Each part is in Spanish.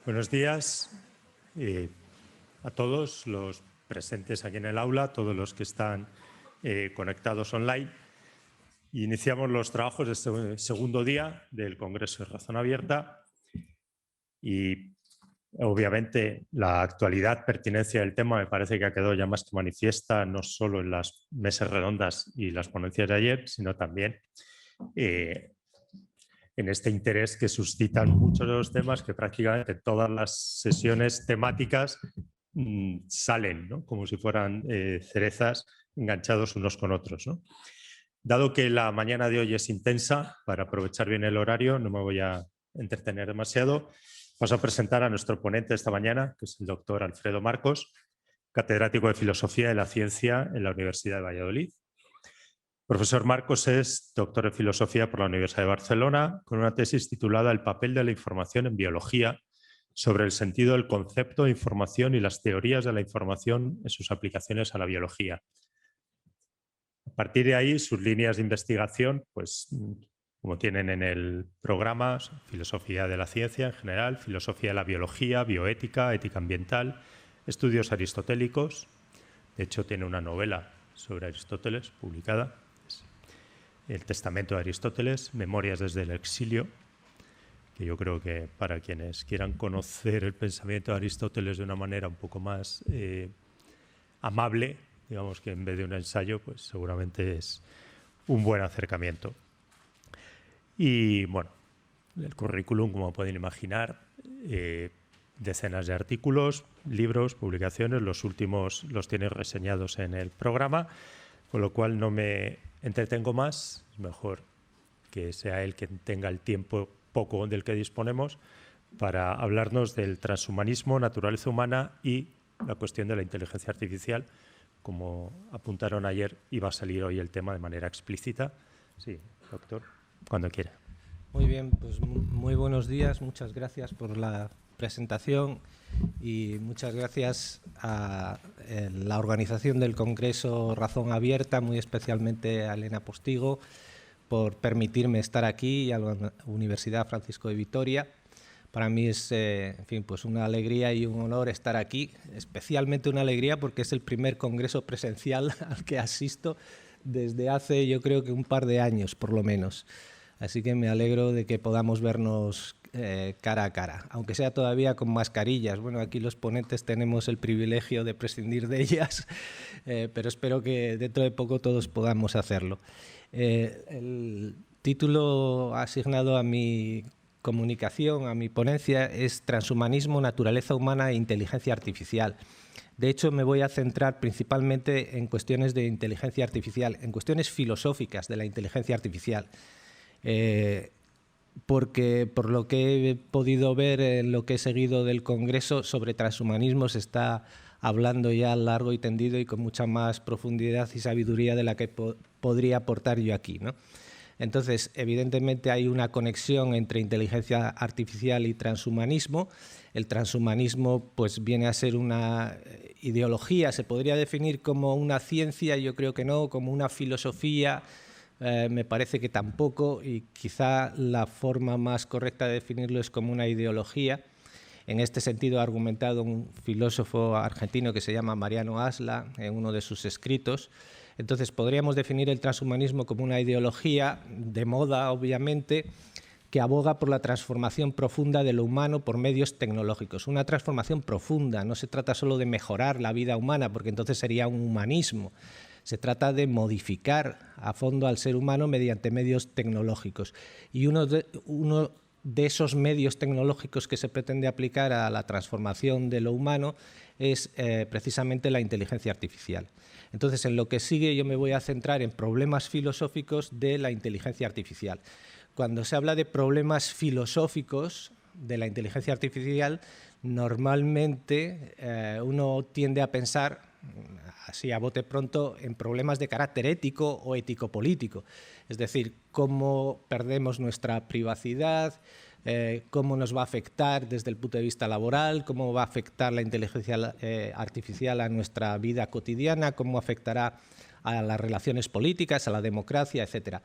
Buenos días a todos los presentes aquí en el aula, todos los que están conectados online. Iniciamos los trabajos de este segundo día del Congreso de Razón Abierta y obviamente la actualidad, pertinencia del tema me parece que ha quedado ya más que manifiesta, no solo en las mesas redondas y las ponencias de ayer, sino también en este interés que suscitan muchos de los temas que prácticamente todas las sesiones temáticas salen, ¿no? Como si fueran cerezas enganchados unos con otros, ¿no? Dado que la mañana de hoy es intensa, para aprovechar bien el horario, no me voy a entretener demasiado. Paso a presentar a nuestro ponente esta mañana, que es el doctor Alfredo Marcos, catedrático de Filosofía de la Ciencia en la Universidad de Valladolid. Profesor Marcos es doctor en Filosofía por la Universidad de Barcelona, con una tesis titulada El papel de la información en biología, sobre el sentido del concepto de información y las teorías de la información en sus aplicaciones a la biología. A partir de ahí, sus líneas de investigación, pues, como tienen en el programa, filosofía de la ciencia en general, filosofía de la biología, bioética, ética ambiental, estudios aristotélicos. De hecho, tiene una novela sobre Aristóteles publicada, El Testamento de Aristóteles, Memorias desde el exilio, que yo creo que para quienes quieran conocer el pensamiento de Aristóteles de una manera un poco más amable, digamos que en vez de un ensayo, pues seguramente es un buen acercamiento. Y bueno, el currículum, como pueden imaginar, decenas de artículos, libros, publicaciones, los últimos los tiene reseñados en el programa, con lo cual no me entretengo más, es mejor que sea él quien tenga el tiempo poco del que disponemos para hablarnos del transhumanismo, naturaleza humana y la cuestión de la inteligencia artificial. Como apuntaron ayer, iba a salir hoy el tema de manera explícita. Sí, doctor, cuando quiera. Muy bien, pues muy buenos días, muchas gracias por la presentación y muchas gracias a la organización del Congreso Razón Abierta, muy especialmente a Elena Postigo, por permitirme estar aquí, y a la Universidad Francisco de Vitoria. Para mí es en fin, pues una alegría y un honor estar aquí, especialmente una alegría porque es el primer congreso presencial al que asisto desde hace, yo creo que un par de años, por lo menos. Así que me alegro de que podamos vernos cara a cara, aunque sea todavía con mascarillas. Bueno, aquí los ponentes tenemos el privilegio de prescindir de ellas, pero espero que dentro de poco todos podamos hacerlo. El título asignado a mi comunicación, a mi ponencia, es Transhumanismo, Naturaleza Humana e Inteligencia Artificial. De hecho, me voy a centrar principalmente en cuestiones de inteligencia artificial, en cuestiones filosóficas de la inteligencia artificial. Porque por lo que he podido ver en lo que he seguido del Congreso, sobre transhumanismo se está hablando ya largo y tendido y con mucha más profundidad y sabiduría de la que podría aportar yo aquí, ¿no? Entonces, evidentemente hay una conexión entre inteligencia artificial y transhumanismo. El transhumanismo pues, viene a ser una ideología, se podría definir como una ciencia, yo creo que no, como una filosofía, me parece que tampoco, y quizá la forma más correcta de definirlo es como una ideología. En este sentido ha argumentado un filósofo argentino que se llama Mariano Asla en uno de sus escritos. Entonces podríamos definir el transhumanismo como una ideología de moda, obviamente, que aboga por la transformación profunda de lo humano por medios tecnológicos. Una transformación profunda, no se trata solo de mejorar la vida humana, porque entonces sería un humanismo. Se trata de modificar a fondo al ser humano mediante medios tecnológicos. Y uno de esos medios tecnológicos que se pretende aplicar a la transformación de lo humano es precisamente la inteligencia artificial. Entonces, en lo que sigue yo me voy a centrar en problemas filosóficos de la inteligencia artificial. Cuando se habla de problemas filosóficos de la inteligencia artificial, normalmente uno tiende a pensar, así a bote pronto, en problemas de carácter ético o ético-político. Es decir, cómo perdemos nuestra privacidad, cómo nos va a afectar desde el punto de vista laboral, cómo va a afectar la inteligencia artificial a nuestra vida cotidiana, cómo afectará a las relaciones políticas, a la democracia, etcétera.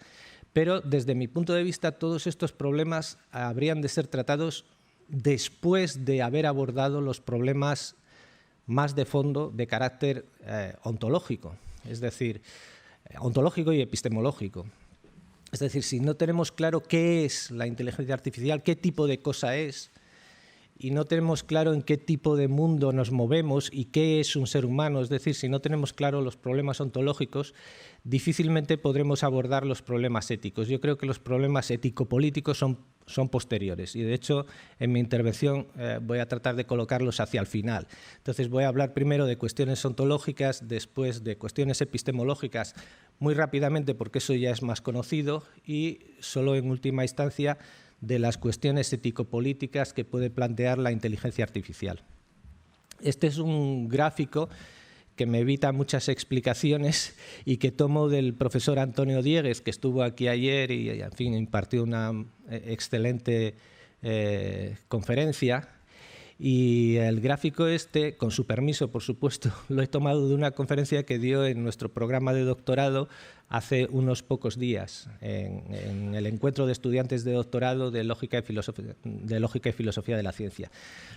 Pero desde mi punto de vista todos estos problemas habrían de ser tratados después de haber abordado los problemas más de fondo de carácter ontológico, es decir, ontológico y epistemológico. Es decir, si no tenemos claro qué es la inteligencia artificial, qué tipo de cosa es, y no tenemos claro en qué tipo de mundo nos movemos y qué es un ser humano, es decir, si no tenemos claro los problemas ontológicos, difícilmente podremos abordar los problemas éticos. Yo creo que los problemas ético-políticos son posteriores y, de hecho, en mi intervención voy a tratar de colocarlos hacia el final. Entonces, voy a hablar primero de cuestiones ontológicas, después de cuestiones epistemológicas, muy rápidamente porque eso ya es más conocido, y solo en última instancia de las cuestiones ético-políticas que puede plantear la inteligencia artificial. Este es un gráfico que me evita muchas explicaciones y que tomo del profesor Antonio Diegues, que estuvo aquí ayer y, en fin, impartió una excelente conferencia. Y el gráfico este, con su permiso, por supuesto, lo he tomado de una conferencia que dio en nuestro programa de doctorado hace unos pocos días, en el encuentro de estudiantes de doctorado de Lógica y Filosofía de la Ciencia.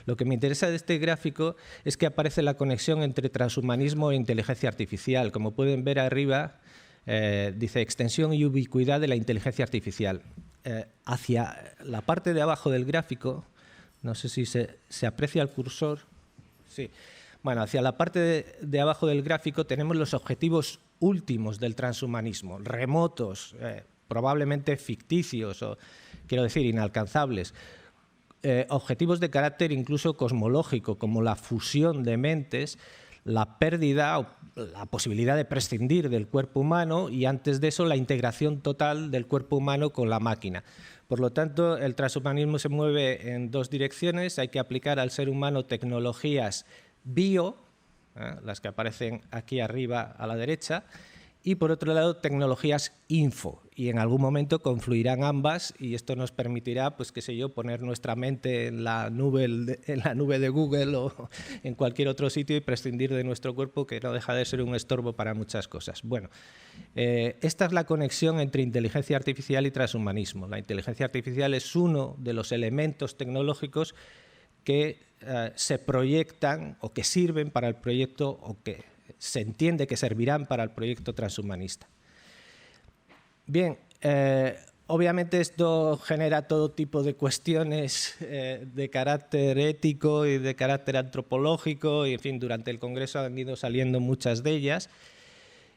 Lo que me interesa de este gráfico es que aparece la conexión entre transhumanismo e inteligencia artificial. Como pueden ver arriba, dice extensión y ubicuidad de la inteligencia artificial. Hacia la parte de abajo del gráfico, no sé si se aprecia el cursor. Sí. Bueno, hacia la parte de abajo del gráfico tenemos los objetivos últimos del transhumanismo, remotos, probablemente ficticios o, quiero decir, inalcanzables. Objetivos de carácter incluso cosmológico, como la fusión de mentes, la pérdida o la posibilidad de prescindir del cuerpo humano y, antes de eso, la integración total del cuerpo humano con la máquina. Por lo tanto, el transhumanismo se mueve en dos direcciones. Hay que aplicar al ser humano tecnologías bio, las que aparecen aquí arriba a la derecha, y por otro lado tecnologías info, y en algún momento confluirán ambas, y esto nos permitirá, pues qué sé yo, poner nuestra mente en la nube de Google o en cualquier otro sitio y prescindir de nuestro cuerpo, que no deja de ser un estorbo para muchas cosas. Bueno, esta es la conexión entre inteligencia artificial y transhumanismo. La inteligencia artificial es uno de los elementos tecnológicos que se proyectan o que sirven para el proyecto, o que se entiende que servirán para el proyecto transhumanista. Bien, obviamente esto genera todo tipo de cuestiones de carácter ético y de carácter antropológico, y en fin, durante el Congreso han ido saliendo muchas de ellas,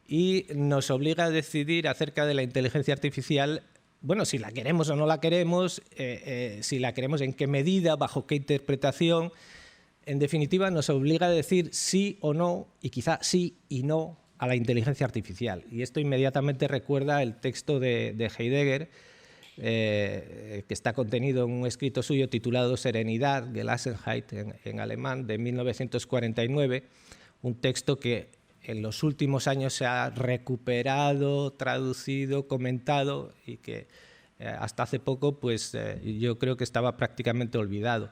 y nos obliga a decidir acerca de la inteligencia artificial. Bueno, si la queremos o no la queremos, si la queremos en qué medida, bajo qué interpretación. En definitiva, nos obliga a decir sí o no, y quizá sí y no, a la inteligencia artificial. Y esto inmediatamente recuerda el texto de Heidegger, que está contenido en un escrito suyo titulado Serenidad, Gelassenheit en alemán, de 1949, un texto que en los últimos años se ha recuperado, traducido, comentado, y que hasta hace poco pues, yo creo que estaba prácticamente olvidado.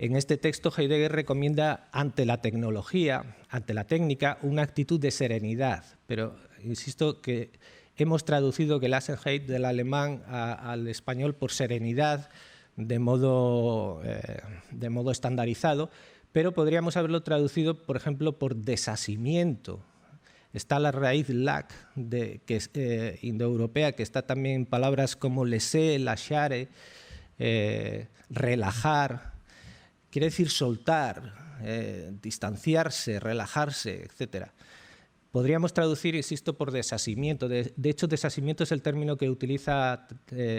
En este texto Heidegger recomienda ante la tecnología, ante la técnica, una actitud de serenidad, pero insisto que hemos traducido Gelassenheit del alemán al español por serenidad de modo estandarizado, pero podríamos haberlo traducido, por ejemplo, por desasimiento. Está la raíz lac, que es indoeuropea, que está también en palabras como laisser, lâchare, relajar, quiere decir soltar, distanciarse, relajarse, etc. Podríamos traducir, insisto, por desasimiento. De hecho, desasimiento es el término que utiliza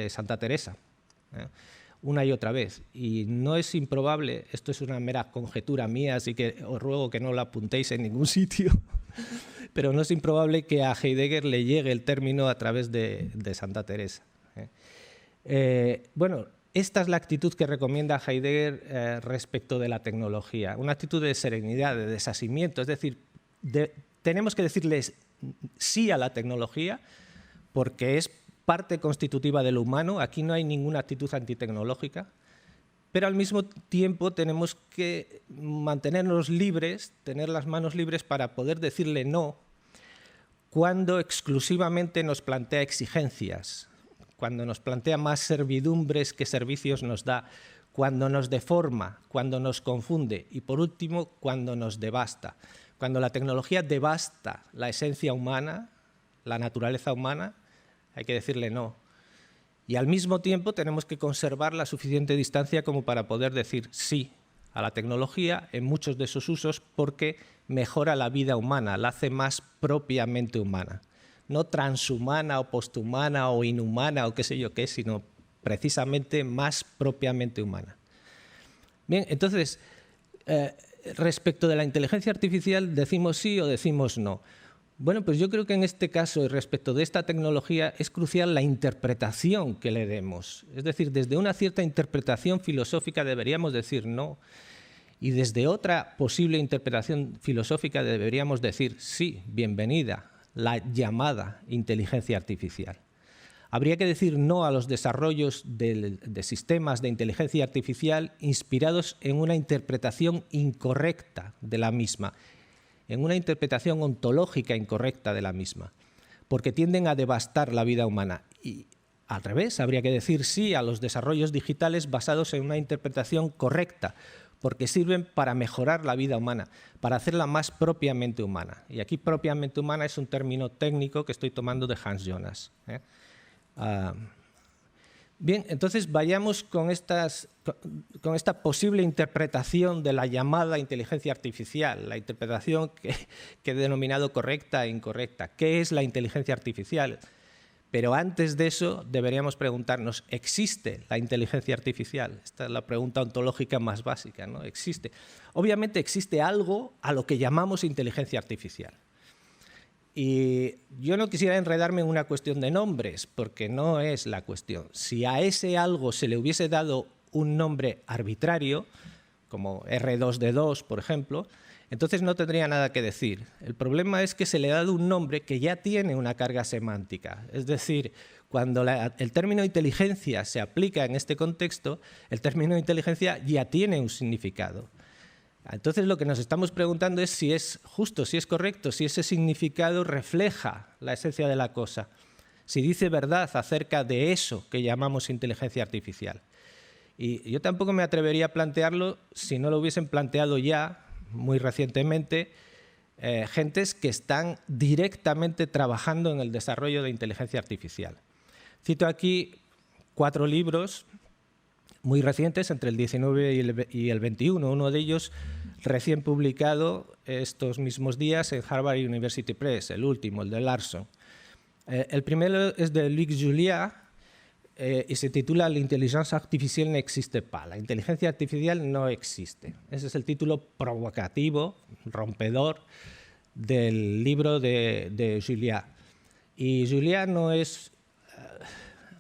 Santa Teresa una y otra vez. Y no es improbable, esto es una mera conjetura mía, así que os ruego que no la apuntéis en ningún sitio, pero no es improbable que a Heidegger le llegue el término a través de Santa Teresa. Bueno, esta es la actitud que recomienda Heidegger respecto de la tecnología, una actitud de serenidad, de desasimiento, es decir, tenemos que decirles sí a la tecnología porque es parte constitutiva de lo humano, aquí no hay ninguna actitud antitecnológica, pero al mismo tiempo tenemos que mantenernos libres, tener las manos libres para poder decirle no cuando exclusivamente nos plantea exigencias, cuando nos plantea más servidumbres que servicios nos da, cuando nos deforma, cuando nos confunde y, por último, cuando nos devasta. Cuando la tecnología devasta la esencia humana, la naturaleza humana, hay que decirle no. Y al mismo tiempo tenemos que conservar la suficiente distancia como para poder decir sí a la tecnología en muchos de esos usos, porque mejora la vida humana, la hace más propiamente humana. No transhumana o posthumana o inhumana o qué sé yo qué, sino precisamente más propiamente humana. Bien, entonces, respecto de la inteligencia artificial, ¿decimos sí o decimos no? Bueno, pues yo creo que en este caso, y respecto de esta tecnología, es crucial la interpretación que le demos. Es decir, desde una cierta interpretación filosófica deberíamos decir no, y desde otra posible interpretación filosófica deberíamos decir sí, bienvenida, la llamada inteligencia artificial. Habría que decir no a los desarrollos de sistemas de inteligencia artificial inspirados en una interpretación incorrecta de la misma, en una interpretación ontológica incorrecta de la misma, porque tienden a devastar la vida humana. Y al revés, habría que decir sí a los desarrollos digitales basados en una interpretación correcta, porque sirven para mejorar la vida humana, para hacerla más propiamente humana. Y aquí propiamente humana es un término técnico que estoy tomando de Hans Jonas. Bien, entonces vayamos con esta posible interpretación de la llamada inteligencia artificial, la interpretación que he denominado correcta e incorrecta. ¿Qué es la inteligencia artificial? Pero antes de eso deberíamos preguntarnos, ¿existe la inteligencia artificial? Esta es la pregunta ontológica más básica, ¿no? ¿Existe? Obviamente existe algo a lo que llamamos inteligencia artificial. Y yo no quisiera enredarme en una cuestión de nombres, porque no es la cuestión. Si a ese algo se le hubiese dado un nombre arbitrario, como R2D2, por ejemplo, entonces no tendría nada que decir. El problema es que se le ha dado un nombre que ya tiene una carga semántica. Es decir, cuando el término inteligencia se aplica en este contexto, el término inteligencia ya tiene un significado. Entonces lo que nos estamos preguntando es si es justo, si es correcto, si ese significado refleja la esencia de la cosa, si dice verdad acerca de eso que llamamos inteligencia artificial. Y yo tampoco me atrevería a plantearlo si no lo hubiesen planteado ya, muy recientemente, gentes que están directamente trabajando en el desarrollo de inteligencia artificial. Cito aquí 4 libros muy recientes, entre el 19 y el 21, uno de ellos recién publicado estos mismos días en Harvard University Press, el último, el de Larson. El primero es de Luc Julia y se titula «L'intelligence artificielle n'existe pas», la inteligencia artificial no existe. Ese es el título provocativo, rompedor, del libro de Julia. Y Julia no es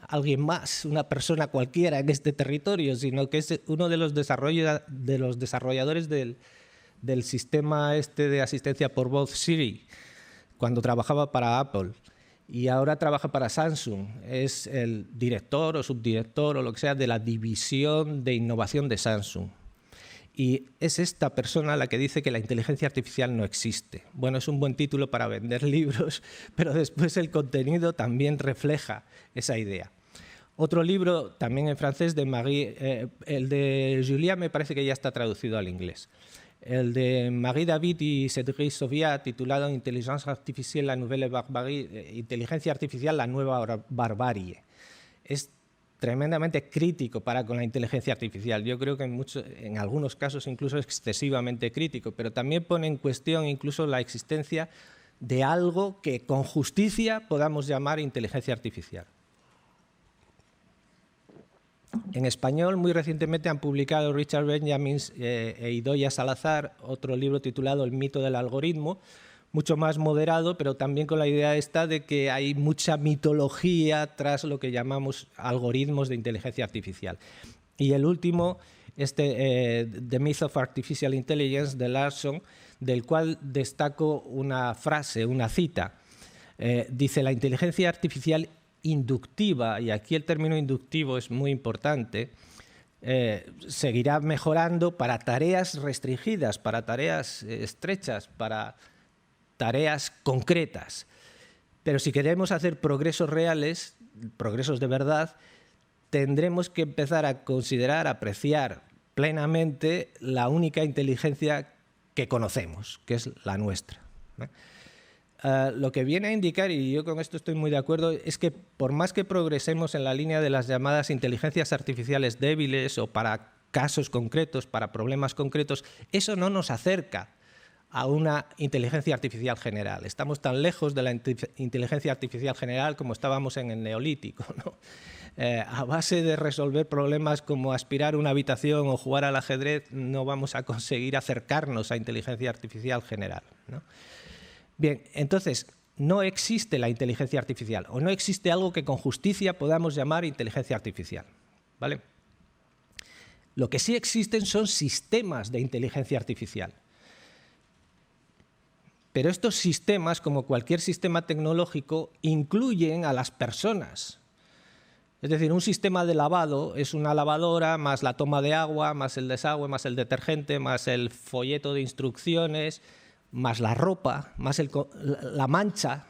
alguien más, una persona cualquiera en este territorio, sino que es uno de los desarrolladores del sistema de asistencia por voz Siri, cuando trabajaba para Apple. Y ahora trabaja para Samsung. Es el director o subdirector o lo que sea de la división de innovación de Samsung. Y es esta persona la que dice que la inteligencia artificial no existe. Bueno, es un buen título para vender libros, pero después el contenido también refleja esa idea. Otro libro, también en francés, de Marie, el de Julia me parece que ya está traducido al inglés. El de Marie David y Cédric Sauviat, titulado Intelligence artificielle, la nouvelle barbarie, Inteligencia artificial, la nueva barbarie. Es tremendamente crítico con la inteligencia artificial. Yo creo que en algunos casos incluso excesivamente crítico, pero también pone en cuestión incluso la existencia de algo que con justicia podamos llamar inteligencia artificial. En español, muy recientemente han publicado Richard Benjamins e Idoia Salazar otro libro titulado El mito del algoritmo, mucho más moderado, pero también con la idea esta de que hay mucha mitología tras lo que llamamos algoritmos de inteligencia artificial. Y el último, The Myth of Artificial Intelligence, de Larson, del cual destaco una frase, una cita. Dice, la inteligencia artificial inductiva, y aquí el término inductivo es muy importante, seguirá mejorando para tareas restringidas, para tareas estrechas, para tareas concretas. Pero si queremos hacer progresos reales, progresos de verdad, tendremos que empezar a considerar, a apreciar plenamente la única inteligencia que conocemos, que es la nuestra. Lo que viene a indicar, y yo con esto estoy muy de acuerdo, es que por más que progresemos en la línea de las llamadas inteligencias artificiales débiles o para casos concretos, para problemas concretos, eso no nos acerca a una inteligencia artificial general. Estamos tan lejos de la inteligencia artificial general como estábamos en el Neolítico, ¿no? A base de resolver problemas como aspirar una habitación o jugar al ajedrez, no vamos a conseguir acercarnos a inteligencia artificial general, ¿no? Bien, entonces, no existe la inteligencia artificial, o no existe algo que con justicia podamos llamar inteligencia artificial, ¿vale? Lo que sí existen son sistemas de inteligencia artificial. Pero estos sistemas, como cualquier sistema tecnológico, incluyen a las personas. Es decir, un sistema de lavado es una lavadora más la toma de agua, más el desagüe, más el detergente, más el folleto de instrucciones, más la ropa, más la mancha,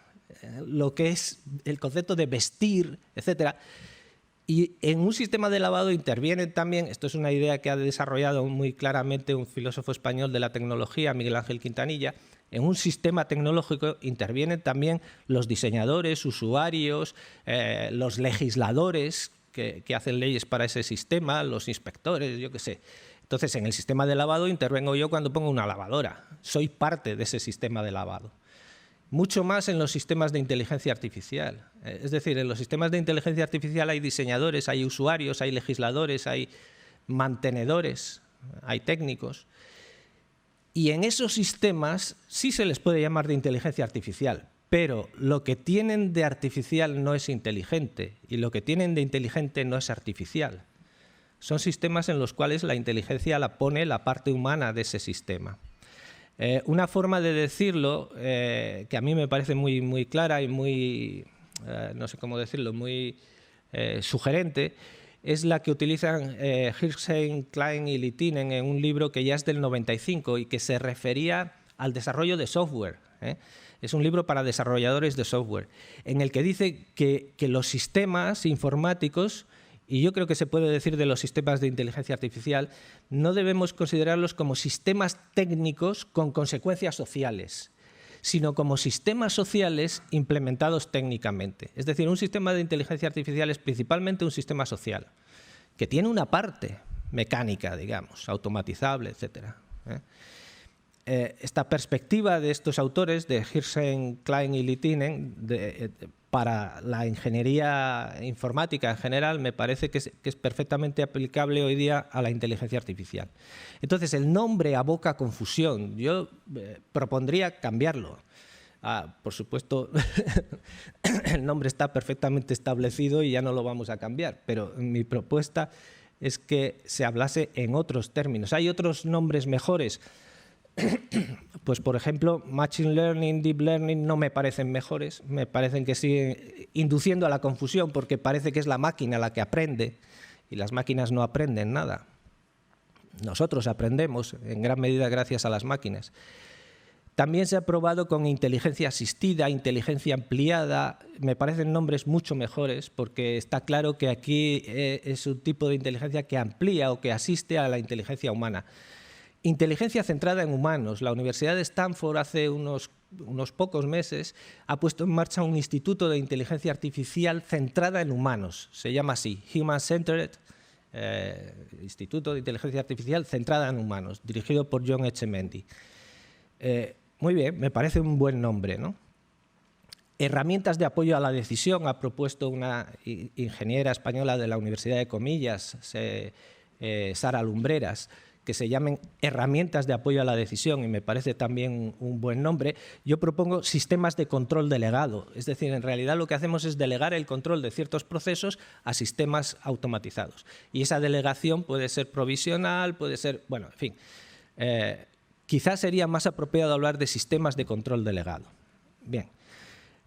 lo que es el concepto de vestir, etc. Y en un sistema de lavado intervienen también, esto es una idea que ha desarrollado muy claramente un filósofo español de la tecnología, Miguel Ángel Quintanilla. En un sistema tecnológico intervienen también los diseñadores, usuarios, los legisladores que hacen leyes para ese sistema, los inspectores, yo qué sé. Entonces, en el sistema de lavado intervengo yo cuando pongo una lavadora. Soy parte de ese sistema de lavado. Mucho más en los sistemas de inteligencia artificial. Es decir, en los sistemas de inteligencia artificial hay diseñadores, hay usuarios, hay legisladores, hay mantenedores, hay técnicos. Y en esos sistemas sí se les puede llamar de inteligencia artificial, pero lo que tienen de artificial no es inteligente y lo que tienen de inteligente no es artificial. Son sistemas en los cuales la inteligencia la pone la parte humana de ese sistema. Una forma de decirlo que a mí me parece muy, muy clara y muy, no sé cómo decirlo, muy sugerente, es la que utilizan Hirschhorn, Klein y Littinen en un libro que ya es del 95 y que se refería al desarrollo de software. Es un libro para desarrolladores de software, en el que dice que los sistemas informáticos, y yo creo que se puede decir de los sistemas de inteligencia artificial, no debemos considerarlos como sistemas técnicos con consecuencias sociales, sino como sistemas sociales implementados técnicamente. Es decir, un sistema de inteligencia artificial es principalmente un sistema social, que tiene una parte mecánica, digamos, automatizable, etc. Esta perspectiva de estos autores, de Hirschhorn, Klein y Littinen, para la ingeniería informática en general, me parece que es perfectamente aplicable hoy día a la inteligencia artificial. Entonces, el nombre aboca confusión. Yo propondría cambiarlo. Por supuesto, el nombre está perfectamente establecido y ya no lo vamos a cambiar, pero mi propuesta es que se hablase en otros términos. Hay otros nombres mejores. Pues, por ejemplo, Machine Learning, Deep Learning no me parecen mejores, me parecen que siguen induciendo a la confusión porque parece que es la máquina la que aprende y las máquinas no aprenden nada. Nosotros aprendemos en gran medida gracias a las máquinas. También se ha probado con inteligencia asistida, inteligencia ampliada, me parecen nombres mucho mejores porque está claro que aquí es un tipo de inteligencia que amplía o que asiste a la inteligencia humana. Inteligencia centrada en humanos. La Universidad de Stanford hace unos pocos meses ha puesto en marcha un instituto de inteligencia artificial centrada en humanos. Se llama así, Human Centered Instituto de Inteligencia Artificial centrada en humanos, dirigido por John Etchemendy. Muy bien, me parece un buen nombre, ¿no? Herramientas de apoyo a la decisión ha propuesto una ingeniera española de la Universidad de Comillas, Sara Lumbreras, que se llamen herramientas de apoyo a la decisión y me parece también un buen nombre. Yo propongo sistemas de control delegado, es decir, en realidad lo que hacemos es delegar el control de ciertos procesos a sistemas automatizados. Y esa delegación puede ser provisional, puede ser, bueno, en fin. Quizás sería más apropiado hablar de sistemas de control delegado. Bien.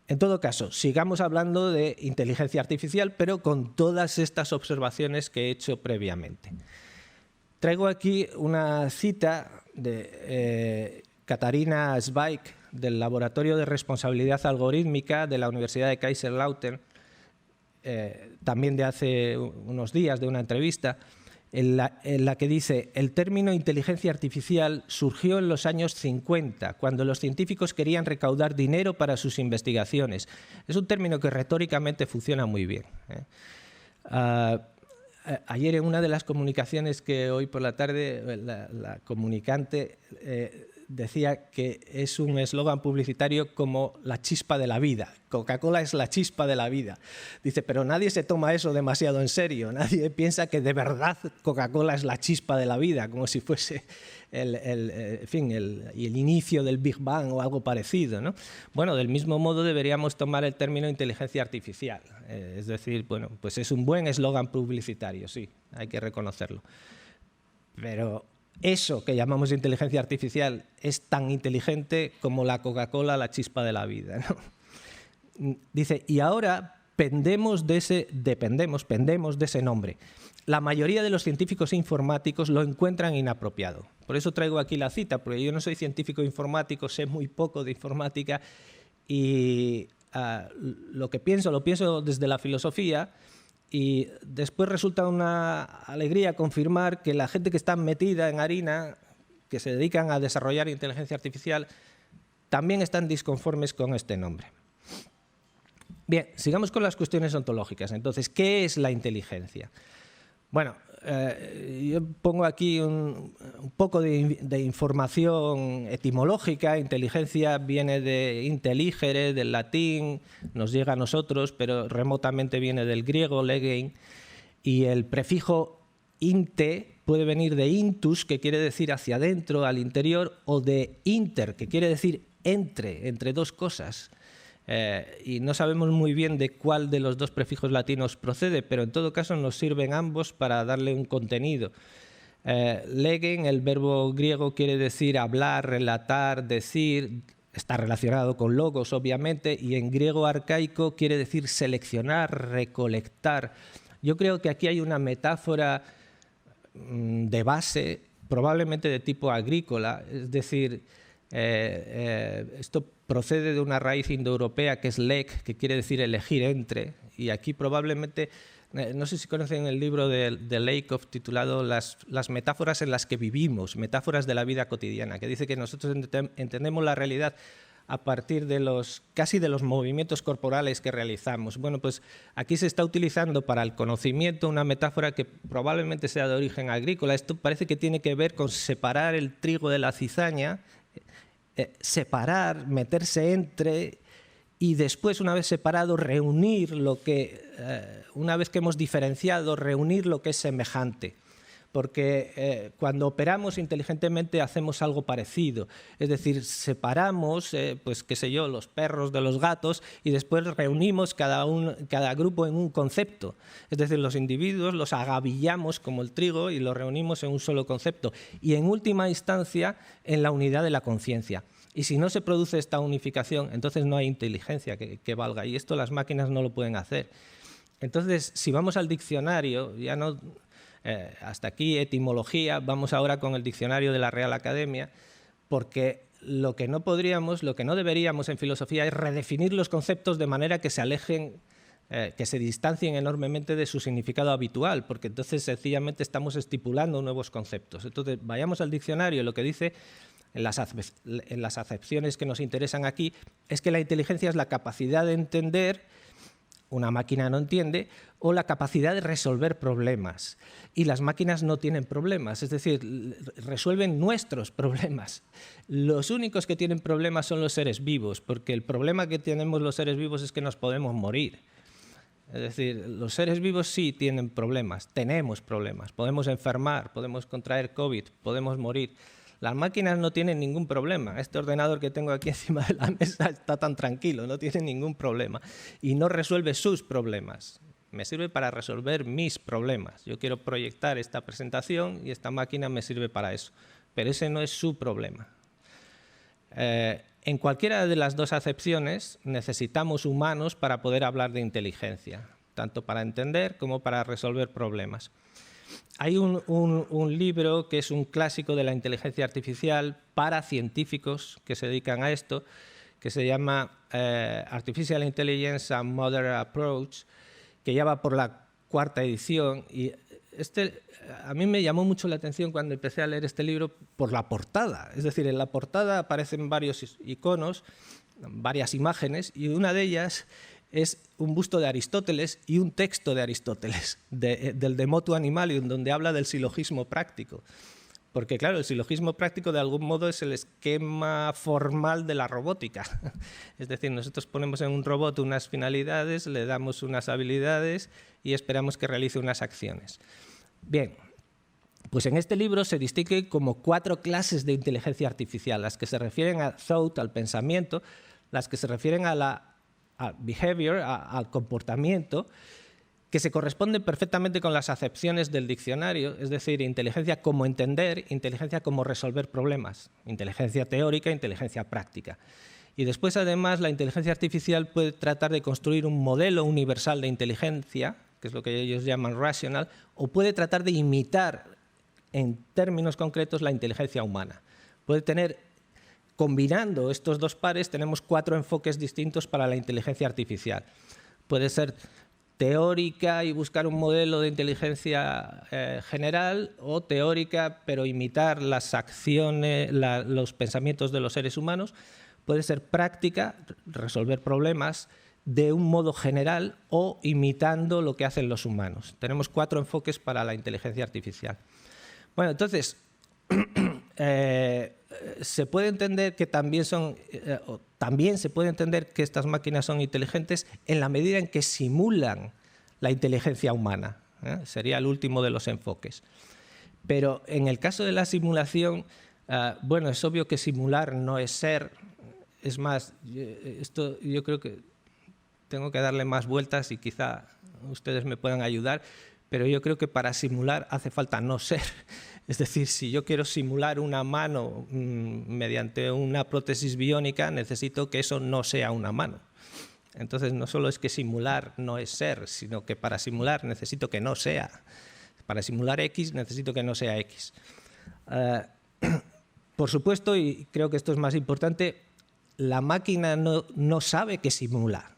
En todo caso, sigamos hablando de inteligencia artificial, pero con todas estas observaciones que he hecho previamente. Traigo aquí una cita de Katharina Zweig, del Laboratorio de Responsabilidad Algorítmica de la Universidad de Kaiserslautern, también de hace unos días, de una entrevista, en la que dice: el término inteligencia artificial surgió en los años 50, cuando los científicos querían recaudar dinero para sus investigaciones. Es un término que retóricamente funciona muy bien. Ayer, en una de las comunicaciones que hoy por la tarde, la comunicante decía que es un eslogan publicitario como la chispa de la vida. Coca-Cola es la chispa de la vida. Dice, pero nadie se toma eso demasiado en serio. Nadie piensa que de verdad Coca-Cola es la chispa de la vida, como si fuese el inicio del Big Bang o algo parecido, ¿no? Bueno, del mismo modo deberíamos tomar el término inteligencia artificial. Es decir, bueno, pues es un buen eslogan publicitario, sí, hay que reconocerlo. Pero eso que llamamos inteligencia artificial es tan inteligente como la Coca-Cola, la chispa de la vida, ¿no? Dice, y ahora pendemos de ese nombre. La mayoría de los científicos informáticos lo encuentran inapropiado. Por eso traigo aquí la cita, porque yo no soy científico informático, sé muy poco de informática y lo pienso desde la filosofía. Y después resulta una alegría confirmar que la gente que está metida en harina, que se dedican a desarrollar inteligencia artificial, también están disconformes con este nombre. Bien, sigamos con las cuestiones ontológicas. Entonces, ¿qué es la inteligencia? Bueno, yo pongo aquí un poco de información etimológica. Inteligencia viene de intelligere, del latín, nos llega a nosotros, pero remotamente viene del griego, legein, y el prefijo inte puede venir de intus, que quiere decir hacia adentro, al interior, o de inter, que quiere decir entre dos cosas. Y no sabemos muy bien de cuál de los dos prefijos latinos procede, pero en todo caso nos sirven ambos para darle un contenido. Legen, el verbo griego, quiere decir hablar, relatar, decir, está relacionado con logos, obviamente, y en griego arcaico quiere decir seleccionar, recolectar. Yo creo que aquí hay una metáfora de base, probablemente de tipo agrícola, es decir, esto procede de una raíz indoeuropea que es lek, que quiere decir elegir entre, y aquí probablemente, no sé si conocen el libro de Lakoff titulado las metáforas en las que vivimos, metáforas de la vida cotidiana, que dice que nosotros entendemos la realidad a partir de casi de los movimientos corporales que realizamos. Bueno, pues aquí se está utilizando para el conocimiento una metáfora que probablemente sea de origen agrícola. Esto parece que tiene que ver con separar el trigo de la cizaña, separar, meterse entre, y después, una vez separado, reunir una vez que hemos diferenciado, reunir lo que es semejante. Porque cuando operamos inteligentemente hacemos algo parecido. Es decir, separamos, pues qué sé yo, los perros de los gatos y después reunimos cada grupo en un concepto. Es decir, los individuos los agavillamos como el trigo y los reunimos en un solo concepto. Y en última instancia, en la unidad de la conciencia. Y si no se produce esta unificación, entonces no hay inteligencia que valga. Y esto las máquinas no lo pueden hacer. Entonces, si vamos al diccionario, ya no... hasta aquí etimología, vamos ahora con el diccionario de la Real Academia, porque lo que no deberíamos en filosofía es redefinir los conceptos de manera que se alejen, que se distancien enormemente de su significado habitual, porque entonces sencillamente estamos estipulando nuevos conceptos. Entonces, vayamos al diccionario, lo que dice en las acepciones que nos interesan aquí es que la inteligencia es la capacidad de entender, una máquina no entiende, o la capacidad de resolver problemas. Y las máquinas no tienen problemas, es decir, resuelven nuestros problemas. Los únicos que tienen problemas son los seres vivos, porque el problema que tenemos los seres vivos es que nos podemos morir. Es decir, los seres vivos sí tienen problemas, tenemos problemas, podemos enfermar, podemos contraer COVID, podemos morir. Las máquinas no tienen ningún problema. Este ordenador que tengo aquí encima de la mesa está tan tranquilo, no tiene ningún problema y no resuelve sus problemas. Me sirve para resolver mis problemas. Yo quiero proyectar esta presentación y esta máquina me sirve para eso, pero ese no es su problema. En cualquiera de las dos acepciones necesitamos humanos para poder hablar de inteligencia, tanto para entender como para resolver problemas. Hay un libro que es un clásico de la inteligencia artificial para científicos que se dedican a esto, que se llama Artificial Intelligence and Modern Approach, que ya va por la 4ª edición. Y a mí me llamó mucho la atención cuando empecé a leer este libro por la portada. Es decir, en la portada aparecen varios iconos, varias imágenes, y una de ellas es un busto de Aristóteles y un texto de Aristóteles, del De Motu Animalium, donde habla del silogismo práctico. Porque, claro, el silogismo práctico de algún modo es el esquema formal de la robótica. Es decir, nosotros ponemos en un robot unas finalidades, le damos unas habilidades y esperamos que realice unas acciones. Bien, pues en este libro se distinguen como 4 clases de inteligencia artificial, las que se refieren a thought, al pensamiento, las que se refieren al behavior, al comportamiento, que se corresponden perfectamente con las acepciones del diccionario, es decir, inteligencia como entender, inteligencia como resolver problemas, inteligencia teórica, inteligencia práctica. Y después, además, la inteligencia artificial puede tratar de construir un modelo universal de inteligencia, que es lo que ellos llaman rational, o puede tratar de imitar, en términos concretos, la inteligencia humana. Puede tener, combinando estos 2 pares, tenemos 4 enfoques distintos para la inteligencia artificial. Puede ser teórica y buscar un modelo de inteligencia general, o teórica pero imitar las acciones, los pensamientos de los seres humanos. Puede ser práctica, resolver problemas de un modo general o imitando lo que hacen los humanos. Tenemos 4 enfoques para la inteligencia artificial. Bueno, entonces, se puede entender que también se puede entender que estas máquinas son inteligentes en la medida en que simulan la inteligencia humana. Sería el último de los enfoques. Pero en el caso de la simulación, bueno, es obvio que simular no es ser. Es más, esto yo creo que tengo que darle más vueltas y quizá ustedes me puedan ayudar, pero yo creo que para simular hace falta no ser. Es decir, si yo quiero simular una mano mediante una prótesis biónica, necesito que eso no sea una mano. Entonces, no solo es que simular no es ser, sino que para simular necesito que no sea. Para simular X necesito que no sea X. Por supuesto, y creo que esto es más importante, la máquina no sabe que simula.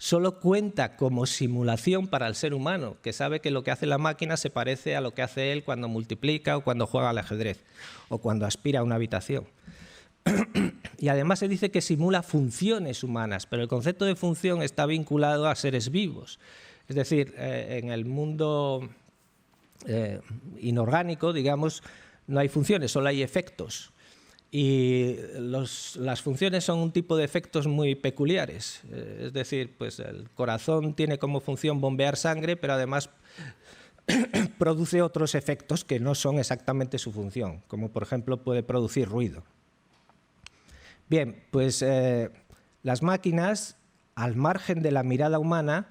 Solo cuenta como simulación para el ser humano, que sabe que lo que hace la máquina se parece a lo que hace él cuando multiplica o cuando juega al ajedrez o cuando aspira a una habitación. Y además se dice que simula funciones humanas, pero el concepto de función está vinculado a seres vivos. Es decir, en el mundo inorgánico, digamos, no hay funciones, solo hay efectos. Y las funciones son un tipo de efectos muy peculiares. Es decir, pues el corazón tiene como función bombear sangre, pero además produce otros efectos que no son exactamente su función, como por ejemplo puede producir ruido. Bien, pues las máquinas, al margen de la mirada humana,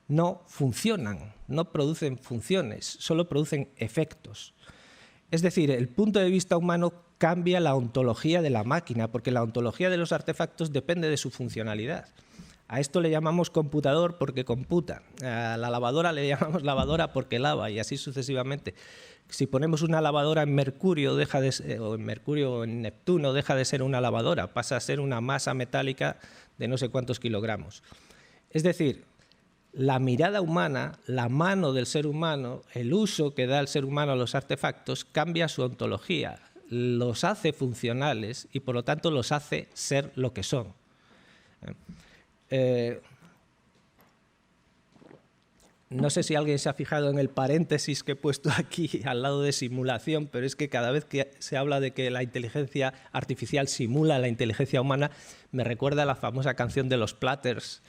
no funcionan, no producen funciones, solo producen efectos. Es decir, el punto de vista humano cambia la ontología de la máquina, porque la ontología de los artefactos depende de su funcionalidad. A esto le llamamos computador porque computa, a la lavadora le llamamos lavadora porque lava, y así sucesivamente. Si ponemos una lavadora en Mercurio, o en Mercurio o en Neptuno, deja de ser una lavadora, pasa a ser una masa metálica de no sé cuántos kilogramos. Es decir, la mirada humana, la mano del ser humano, el uso que da el ser humano a los artefactos cambia su ontología, los hace funcionales y por lo tanto los hace ser lo que son. No sé si alguien se ha fijado en el paréntesis que he puesto aquí al lado de simulación, pero es que cada vez que se habla de que la inteligencia artificial simula la inteligencia humana, me recuerda a la famosa canción de los Platters,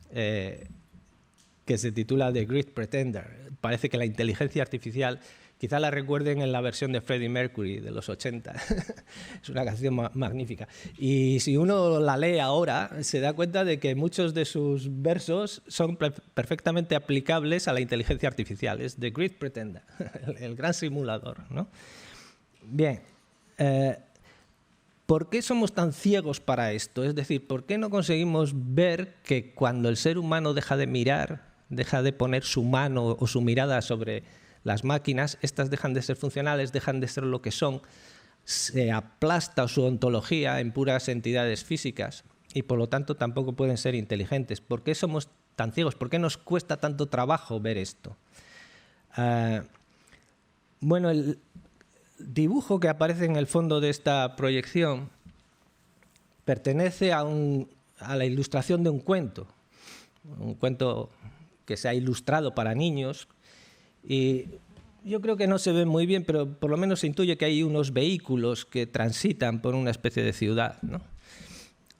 que se titula The Great Pretender. Parece que la inteligencia artificial, quizá la recuerden en la versión de Freddie Mercury de los 80. Es una canción magnífica. Y si uno la lee ahora, se da cuenta de que muchos de sus versos son perfectamente aplicables a la inteligencia artificial. Es The Great Pretender, el gran simulador, ¿no? Bien. ¿Por qué somos tan ciegos para esto? Es decir, ¿por qué no conseguimos ver que cuando el ser humano deja de mirar, deja de poner su mano o su mirada sobre las máquinas, estas dejan de ser funcionales, dejan de ser lo que son, se aplasta su ontología en puras entidades físicas y por lo tanto tampoco pueden ser inteligentes? ¿Por qué somos tan ciegos? ¿Por qué nos cuesta tanto trabajo ver esto? Bueno, el dibujo que aparece en el fondo de esta proyección pertenece a la ilustración de un cuento que se ha ilustrado para niños, y yo creo que no se ve muy bien, pero por lo menos se intuye que hay unos vehículos que transitan por una especie de ciudad, ¿no?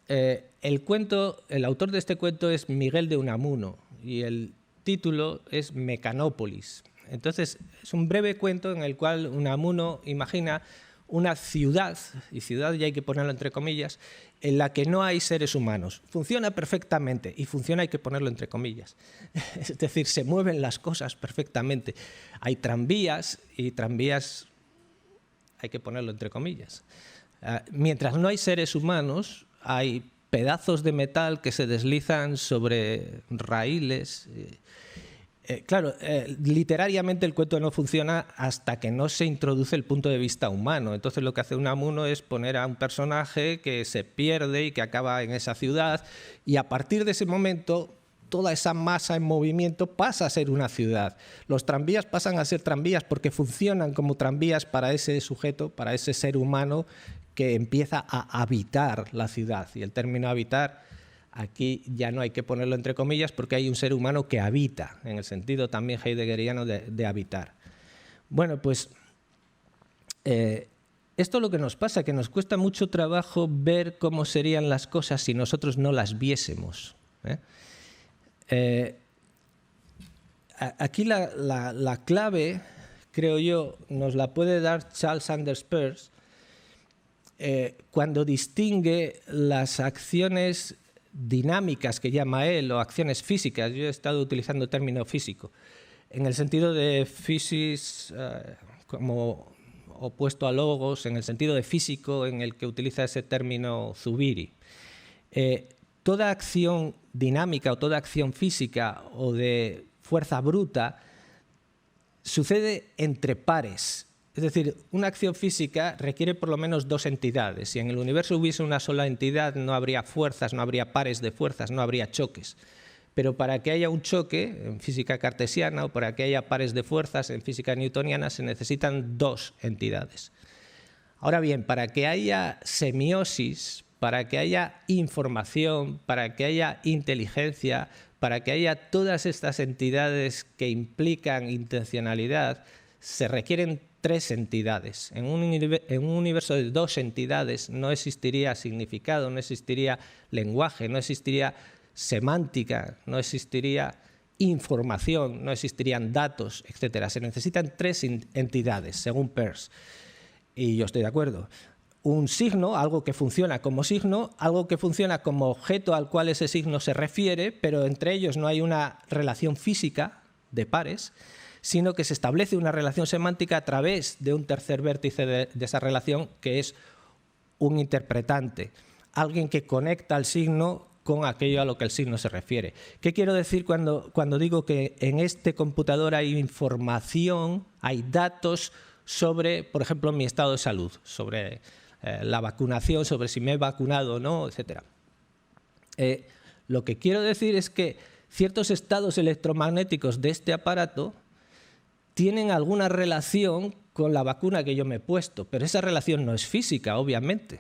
El autor de este cuento es Miguel de Unamuno y el título es Mecanópolis. Entonces, es un breve cuento en el cual Unamuno imagina una ciudad, y ciudad ya hay que ponerlo entre comillas, en la que no hay seres humanos. Funciona perfectamente, y funciona hay que ponerlo entre comillas. Es decir, se mueven las cosas perfectamente. Hay tranvías, y tranvías hay que ponerlo entre comillas. Mientras no hay seres humanos, hay pedazos de metal que se deslizan sobre raíles. Claro, literariamente el cuento no funciona hasta que no se introduce el punto de vista humano. Entonces lo que hace Unamuno es poner a un personaje que se pierde y que acaba en esa ciudad, y a partir de ese momento toda esa masa en movimiento pasa a ser una ciudad. Los tranvías pasan a ser tranvías porque funcionan como tranvías para ese sujeto, para ese ser humano que empieza a habitar la ciudad. Y el término habitar aquí ya no hay que ponerlo entre comillas porque hay un ser humano que habita, en el sentido también heideggeriano de habitar. Bueno, pues esto es lo que nos pasa, que nos cuesta mucho trabajo ver cómo serían las cosas si nosotros no las viésemos. Aquí la clave, creo yo, nos la puede dar Charles Sanders Peirce cuando distingue las acciones dinámicas que llama él, o acciones físicas. Yo he estado utilizando el término físico, en el sentido de physis como opuesto a logos, en el sentido de físico en el que utiliza ese término Zubiri. Toda acción dinámica o toda acción física o de fuerza bruta sucede entre pares. Es decir, una acción física requiere por lo menos dos entidades. Si en el universo hubiese una sola entidad, no habría fuerzas, no habría pares de fuerzas, no habría choques. Pero para que haya un choque en física cartesiana o para que haya pares de fuerzas en física newtoniana se necesitan dos entidades. Ahora bien, para que haya semiosis, para que haya información, para que haya inteligencia, para que haya todas estas entidades que implican intencionalidad, se requieren tres entidades. En un universo de dos entidades no existiría significado, no existiría lenguaje, no existiría semántica, no existiría información, no existirían datos, etc. Se necesitan tres entidades, según Peirce. Y yo estoy de acuerdo. Un signo, algo que funciona como signo, algo que funciona como objeto al cual ese signo se refiere, pero entre ellos no hay una relación física de pares, sino que se establece una relación semántica a través de un tercer vértice de esa relación, que es un interpretante, alguien que conecta al signo con aquello a lo que el signo se refiere. ¿Qué quiero decir cuando digo que en este computador hay información, hay datos sobre, por ejemplo, mi estado de salud, sobre la vacunación, sobre si me he vacunado o no, etc.? Lo que quiero decir es que ciertos estados electromagnéticos de este aparato tienen alguna relación con la vacuna que yo me he puesto, pero esa relación no es física, obviamente.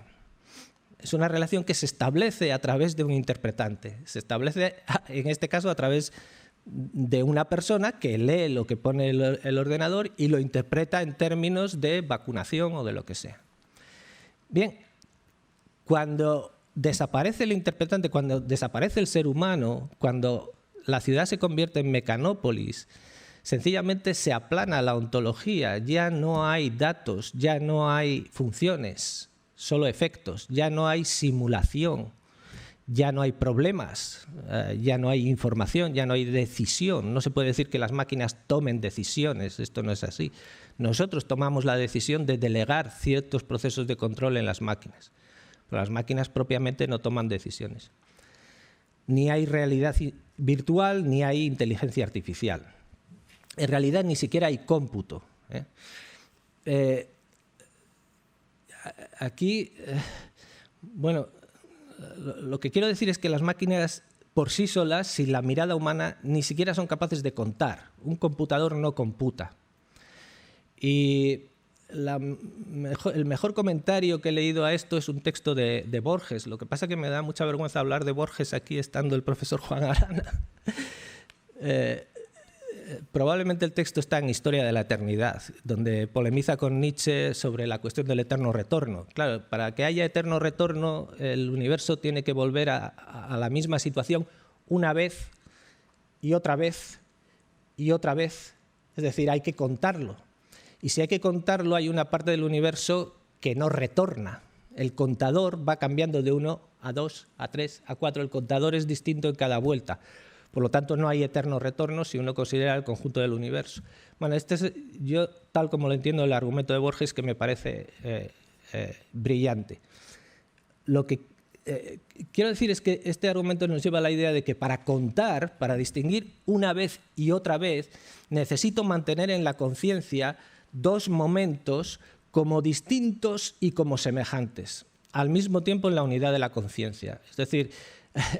Es una relación que se establece a través de un interpretante. Se establece, en este caso, a través de una persona que lee lo que pone el ordenador y lo interpreta en términos de vacunación o de lo que sea. Bien, cuando desaparece el interpretante, cuando desaparece el ser humano, cuando la ciudad se convierte en mecanópolis, sencillamente se aplana la ontología, ya no hay datos, ya no hay funciones, solo efectos, ya no hay simulación, ya no hay problemas, ya no hay información, ya no hay decisión. No se puede decir que las máquinas tomen decisiones, esto no es así. Nosotros tomamos la decisión de delegar ciertos procesos de control en las máquinas, pero las máquinas propiamente no toman decisiones. Ni hay realidad virtual, ni hay inteligencia artificial. En realidad ni siquiera hay cómputo. Aquí, bueno, lo que quiero decir es que las máquinas por sí solas, sin la mirada humana, ni siquiera son capaces de contar. Un computador no computa. Y el mejor comentario que he leído a esto es un texto de Borges. Lo que pasa es que me da mucha vergüenza hablar de Borges aquí estando el profesor Juan Arana. Probablemente el texto está en Historia de la Eternidad, donde polemiza con Nietzsche sobre la cuestión del eterno retorno. Claro, para que haya eterno retorno, el universo tiene que volver a la misma situación una vez y otra vez y otra vez. Es decir, hay que contarlo. Y si hay que contarlo, hay una parte del universo que no retorna. El contador va cambiando de 1 a 2, a 3, a 4. El contador es distinto en cada vuelta. Por lo tanto, no hay eterno retorno si uno considera el conjunto del universo. Bueno, este es, yo, tal como lo entiendo, el argumento de Borges, que me parece brillante. Lo que quiero decir es que este argumento nos lleva a la idea de que para contar, para distinguir una vez y otra vez, necesito mantener en la conciencia dos momentos como distintos y como semejantes, al mismo tiempo en la unidad de la conciencia. Es decir,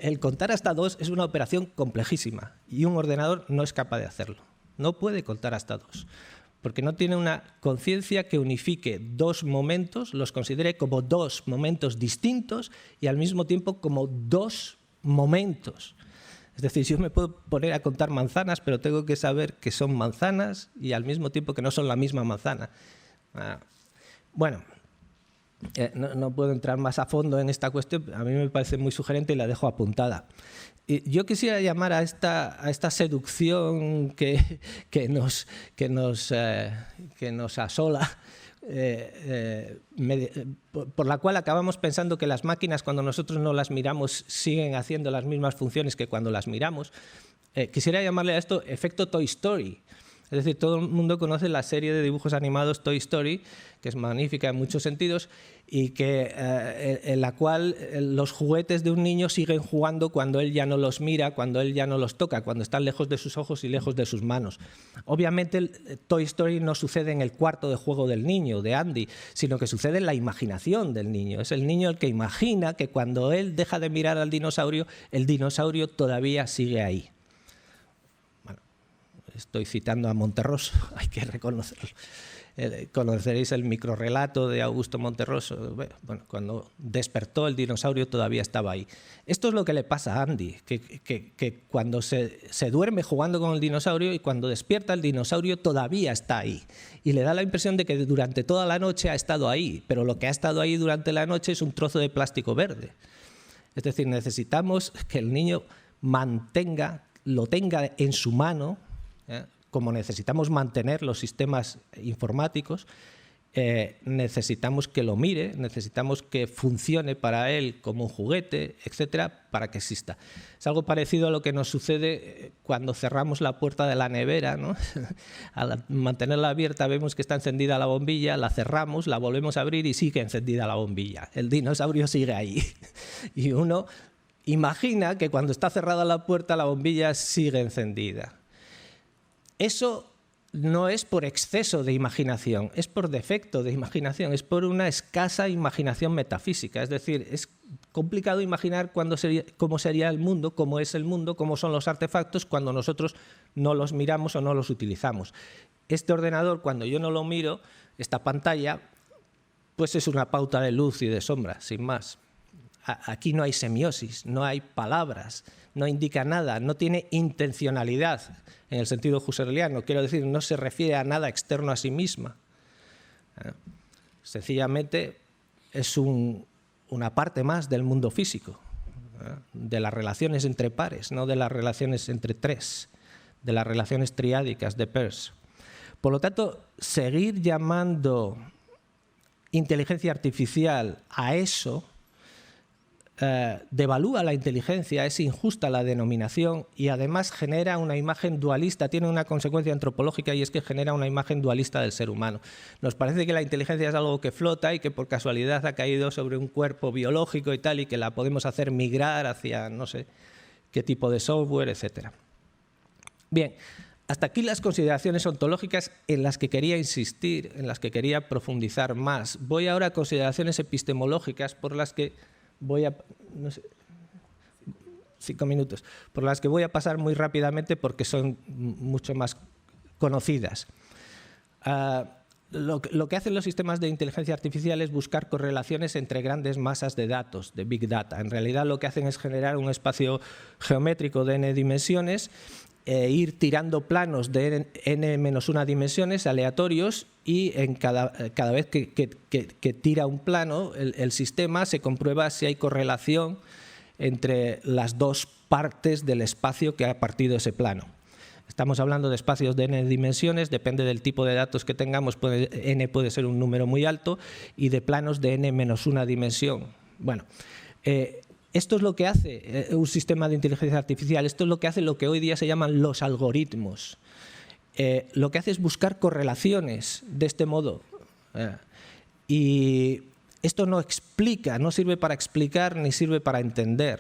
el contar hasta 2 es una operación complejísima y un ordenador no es capaz de hacerlo. No puede contar hasta 2, porque no tiene una conciencia que unifique dos momentos, los considere como dos momentos distintos y al mismo tiempo como dos momentos. Es decir, yo me puedo poner a contar manzanas, pero tengo que saber que son manzanas y al mismo tiempo que no son la misma manzana. Bueno, no puedo entrar más a fondo en esta cuestión, a mí me parece muy sugerente y la dejo apuntada. Yo quisiera llamar a esta seducción que nos asola, por la cual acabamos pensando que las máquinas, cuando nosotros no las miramos, siguen haciendo las mismas funciones que cuando las miramos. Quisiera llamarle a esto efecto Toy Story. Es decir, todo el mundo conoce la serie de dibujos animados Toy Story, que es magnífica en muchos sentidos, y en la cual los juguetes de un niño siguen jugando cuando él ya no los mira, cuando él ya no los toca, cuando están lejos de sus ojos y lejos de sus manos. Obviamente, el Toy Story no sucede en el cuarto de juego del niño, de Andy, sino que sucede en la imaginación del niño. Es el niño el que imagina que cuando él deja de mirar al dinosaurio, el dinosaurio todavía sigue ahí. Estoy citando a Monterroso, hay que reconocerlo. Conoceréis el microrrelato de Augusto Monterroso. Bueno, cuando despertó el dinosaurio todavía estaba ahí. Esto es lo que le pasa a Andy, que cuando se duerme jugando con el dinosaurio y cuando despierta el dinosaurio todavía está ahí. Y le da la impresión de que durante toda la noche ha estado ahí, pero lo que ha estado ahí durante la noche es un trozo de plástico verde. Es decir, necesitamos que el niño lo tenga en su mano, como necesitamos mantener los sistemas informáticos, necesitamos que lo mire, necesitamos que funcione para él como un juguete, etcétera, para que exista. Es algo parecido a lo que nos sucede cuando cerramos la puerta de la nevera, ¿no? Al mantenerla abierta vemos que está encendida la bombilla, la cerramos, la volvemos a abrir y sigue encendida la bombilla. El dinosaurio sigue ahí. Y uno imagina que cuando está cerrada la puerta la bombilla sigue encendida. Eso no es por exceso de imaginación, es por defecto de imaginación, es por una escasa imaginación metafísica. Es decir, es complicado imaginar cómo sería el mundo, cómo es el mundo, cómo son los artefactos cuando nosotros no los miramos o no los utilizamos. Este ordenador, cuando yo no lo miro, esta pantalla, pues es una pauta de luz y de sombra, sin más. Aquí no hay semiosis, no hay palabras, no indica nada, no tiene intencionalidad en el sentido husserliano. Quiero decir, no se refiere a nada externo a sí misma. Sencillamente es una parte más del mundo físico, de las relaciones entre pares, no de las relaciones entre tres, de las relaciones triádicas de Peirce. Por lo tanto, seguir llamando inteligencia artificial a eso devalúa la inteligencia, es injusta la denominación y además genera una imagen dualista, tiene una consecuencia antropológica y es que genera una imagen dualista del ser humano. Nos parece que la inteligencia es algo que flota y que por casualidad ha caído sobre un cuerpo biológico y tal y que la podemos hacer migrar hacia no sé qué tipo de software, etc. Bien, hasta aquí las consideraciones ontológicas en las que quería insistir, en las que quería profundizar más. Voy ahora a consideraciones epistemológicas por las que voy a... No sé. 5 minutos, por las que voy a pasar muy rápidamente porque son mucho más conocidas. Lo que hacen los sistemas de inteligencia artificial es buscar correlaciones entre grandes masas de datos, de Big Data. En realidad lo que hacen es generar un espacio geométrico de n dimensiones, ir tirando planos de n-1 dimensiones aleatorios, y en cada vez que tira un plano, el sistema se comprueba si hay correlación entre las dos partes del espacio que ha partido ese plano. Estamos hablando de espacios de n dimensiones, depende del tipo de datos que tengamos, n puede ser un número muy alto, y de planos de n-1 dimensión. Bueno, esto es lo que hace un sistema de inteligencia artificial, esto es lo que hace lo que hoy día se llaman los algoritmos. Lo que hace es buscar correlaciones de este modo. Y esto no explica, no sirve para explicar ni sirve para entender.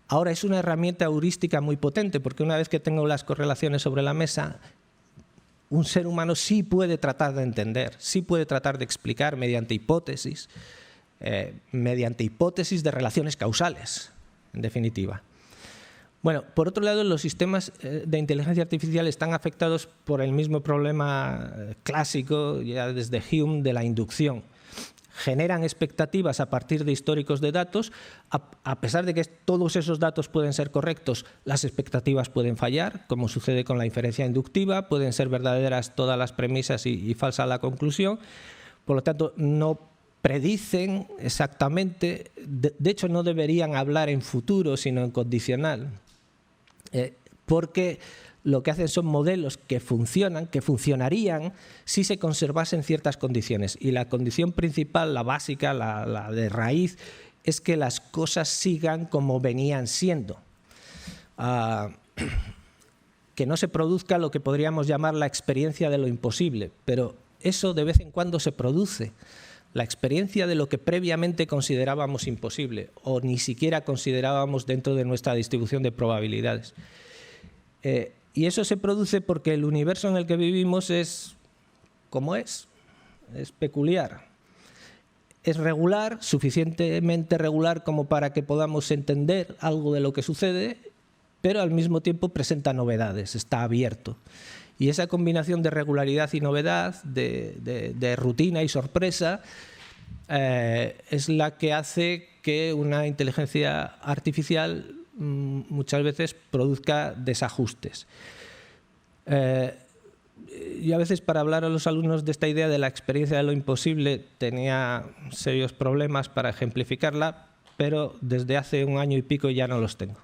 Ahora es una herramienta heurística muy potente, porque una vez que tengo las correlaciones sobre la mesa, un ser humano sí puede tratar de entender, sí puede tratar de explicar mediante hipótesis de relaciones causales, en definitiva. Bueno, por otro lado, los sistemas de inteligencia artificial están afectados por el mismo problema clásico, ya desde Hume, de la inducción. Generan expectativas a partir de históricos de datos. A pesar de que todos esos datos pueden ser correctos, las expectativas pueden fallar, como sucede con la inferencia inductiva. Pueden ser verdaderas todas las premisas y falsa la conclusión. Por lo tanto, no predicen exactamente. De hecho, no deberían hablar en futuro, sino en condicional. Porque lo que hacen son modelos que funcionan, que funcionarían si se conservasen ciertas condiciones. Y la condición principal, la básica, la de raíz, es que las cosas sigan como venían siendo. Que no se produzca lo que podríamos llamar la experiencia de lo imposible, pero eso de vez en cuando se produce. La experiencia de lo que previamente considerábamos imposible o ni siquiera considerábamos dentro de nuestra distribución de probabilidades. Y eso se produce porque el universo en el que vivimos es como es peculiar. Es regular, suficientemente regular como para que podamos entender algo de lo que sucede, pero al mismo tiempo presenta novedades, está abierto. Y esa combinación de regularidad y novedad, de rutina y sorpresa, es la que hace que una inteligencia artificial muchas veces produzca desajustes. Yo a veces, para hablar a los alumnos de esta idea de la experiencia de lo imposible, tenía serios problemas para ejemplificarla, pero desde hace 1 año y pico ya no los tengo.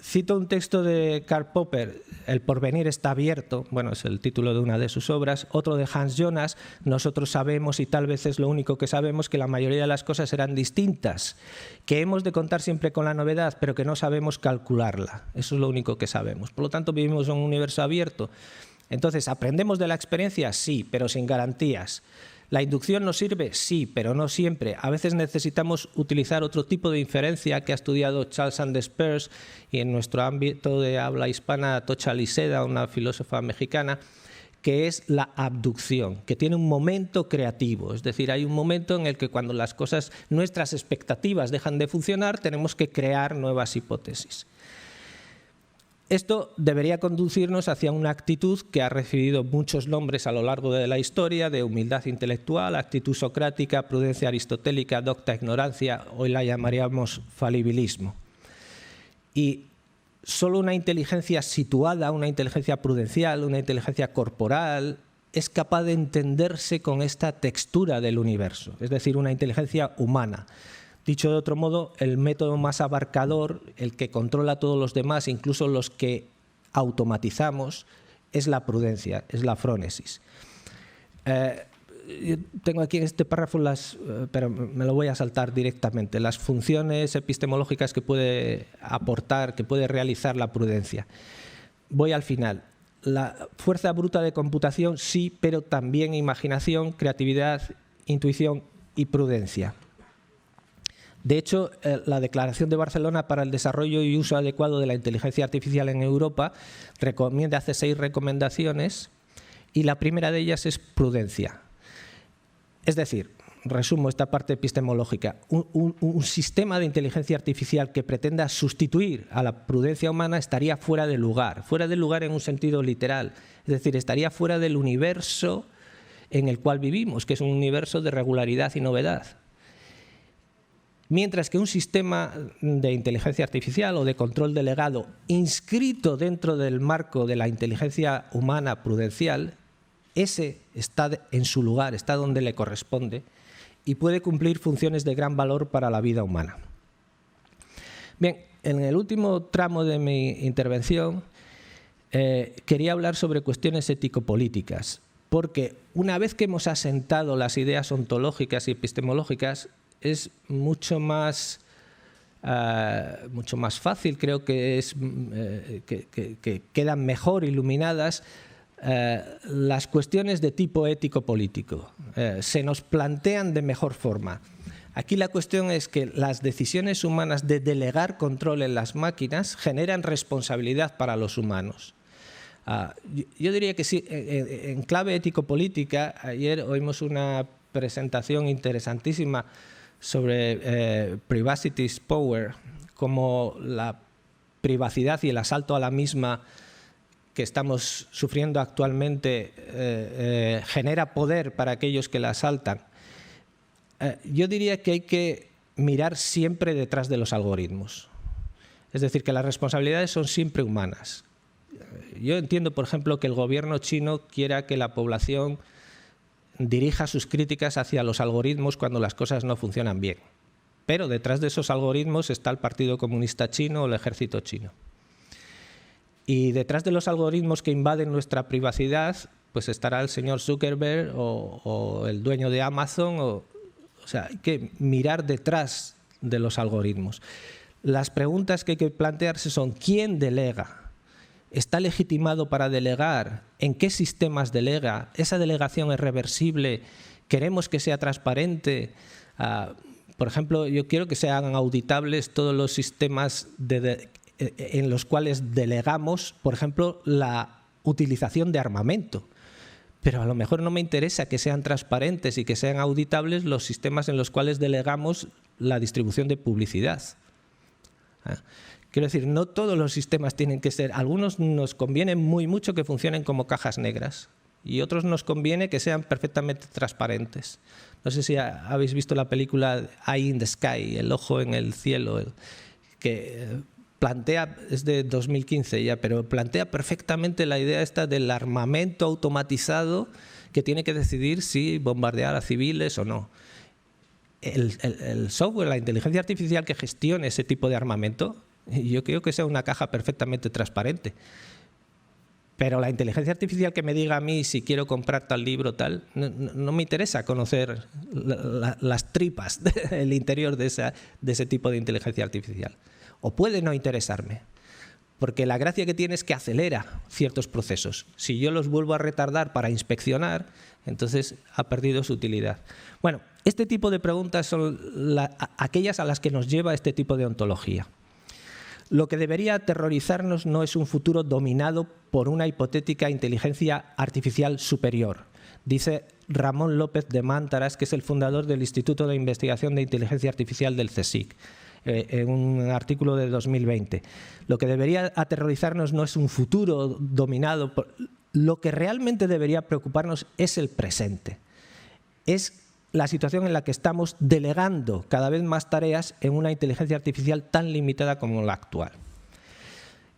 Cito un texto de Karl Popper, El porvenir está abierto, bueno, es el título de una de sus obras. Otro de Hans Jonas, nosotros sabemos, y tal vez es lo único que sabemos, que la mayoría de las cosas serán distintas, que hemos de contar siempre con la novedad, pero que no sabemos calcularla. Eso es lo único que sabemos. Por lo tanto, vivimos en un universo abierto. Entonces, ¿aprendemos de la experiencia? Sí, pero sin garantías. ¿La inducción nos sirve? Sí, pero no siempre. A veces necesitamos utilizar otro tipo de inferencia que ha estudiado Charles Sanders Peirce, y en nuestro ámbito de habla hispana, Atocha Liceda, una filósofa mexicana, que es la abducción, que tiene un momento creativo. Es decir, hay un momento en el que cuando las cosas, nuestras expectativas dejan de funcionar, tenemos que crear nuevas hipótesis. Esto debería conducirnos hacia una actitud que ha recibido muchos nombres a lo largo de la historia, de humildad intelectual, actitud socrática, prudencia aristotélica, docta ignorancia, hoy la llamaríamos falibilismo. Y solo una inteligencia situada, una inteligencia prudencial, una inteligencia corporal, es capaz de entenderse con esta textura del universo, es decir, una inteligencia humana. Dicho de otro modo, el método más abarcador, el que controla a todos los demás, incluso los que automatizamos, es la prudencia, es la frónesis. Yo tengo aquí en este párrafo pero me lo voy a saltar directamente, las funciones epistemológicas que puede aportar, que puede realizar la prudencia. Voy al final. La fuerza bruta de computación sí, pero también imaginación, creatividad, intuición y prudencia. De hecho, la Declaración de Barcelona para el Desarrollo y Uso Adecuado de la Inteligencia Artificial en Europa hace 6 recomendaciones, y la primera de ellas es prudencia. Es decir, resumo esta parte epistemológica, un sistema de inteligencia artificial que pretenda sustituir a la prudencia humana estaría fuera de lugar en un sentido literal, es decir, estaría fuera del universo en el cual vivimos, que es un universo de regularidad y novedad. Mientras que un sistema de inteligencia artificial o de control delegado inscrito dentro del marco de la inteligencia humana prudencial, ese está en su lugar, está donde le corresponde y puede cumplir funciones de gran valor para la vida humana. Bien, en el último tramo de mi intervención quería hablar sobre cuestiones ético-políticas, porque una vez que hemos asentado las ideas ontológicas y epistemológicas, es mucho más fácil, creo que quedan mejor iluminadas las cuestiones de tipo ético-político. Se nos plantean de mejor forma. Aquí la cuestión es que las decisiones humanas de delegar control en las máquinas generan responsabilidad para los humanos. Yo diría que sí, en clave ético-política, ayer oímos una presentación interesantísima sobre Privacy is Power, como la privacidad y el asalto a la misma que estamos sufriendo actualmente genera poder para aquellos que la asaltan. Yo diría que hay que mirar siempre detrás de los algoritmos. Es decir, que las responsabilidades son siempre humanas. Yo entiendo, por ejemplo, que el gobierno chino quiera que la población dirija sus críticas hacia los algoritmos cuando las cosas no funcionan bien. Pero detrás de esos algoritmos está el Partido Comunista Chino o el Ejército Chino. Y detrás de los algoritmos que invaden nuestra privacidad, pues estará el señor Zuckerberg o el dueño de Amazon. O sea, hay que mirar detrás de los algoritmos. Las preguntas que hay que plantearse son: ¿quién delega? ¿Está legitimado para delegar? ¿En qué sistemas delega? ¿Esa delegación es reversible? ¿Queremos que sea transparente? Por ejemplo, yo quiero que sean auditables todos los sistemas en los cuales delegamos, por ejemplo, la utilización de armamento. Pero a lo mejor no me interesa que sean transparentes y que sean auditables los sistemas en los cuales delegamos la distribución de publicidad. Quiero decir, no todos los sistemas tienen que ser. Algunos nos conviene muy mucho que funcionen como cajas negras y otros nos conviene que sean perfectamente transparentes. No sé si habéis visto la película Eye in the Sky, El ojo en el cielo, que plantea, es de 2015 ya, pero plantea perfectamente la idea esta del armamento automatizado que tiene que decidir si bombardear a civiles o no. El software, la inteligencia artificial que gestione ese tipo de armamento, yo creo que sea una caja perfectamente transparente. Pero la inteligencia artificial que me diga a mí si quiero comprar tal libro, tal, no me interesa conocer las tripas del interior de ese tipo de inteligencia artificial. O puede no interesarme, porque la gracia que tiene es que acelera ciertos procesos. Si yo los vuelvo a retardar para inspeccionar, entonces ha perdido su utilidad. Bueno, este tipo de preguntas son aquellas a las que nos lleva este tipo de ontología. Lo que debería aterrorizarnos no es un futuro dominado por una hipotética inteligencia artificial superior, dice Ramón López de Mántaras, que es el fundador del Instituto de Investigación de Inteligencia Artificial del CSIC, en un artículo de 2020. Lo que debería aterrorizarnos no es un futuro dominado por... Lo que realmente debería preocuparnos es el presente. Es la situación en la que estamos delegando cada vez más tareas en una inteligencia artificial tan limitada como la actual.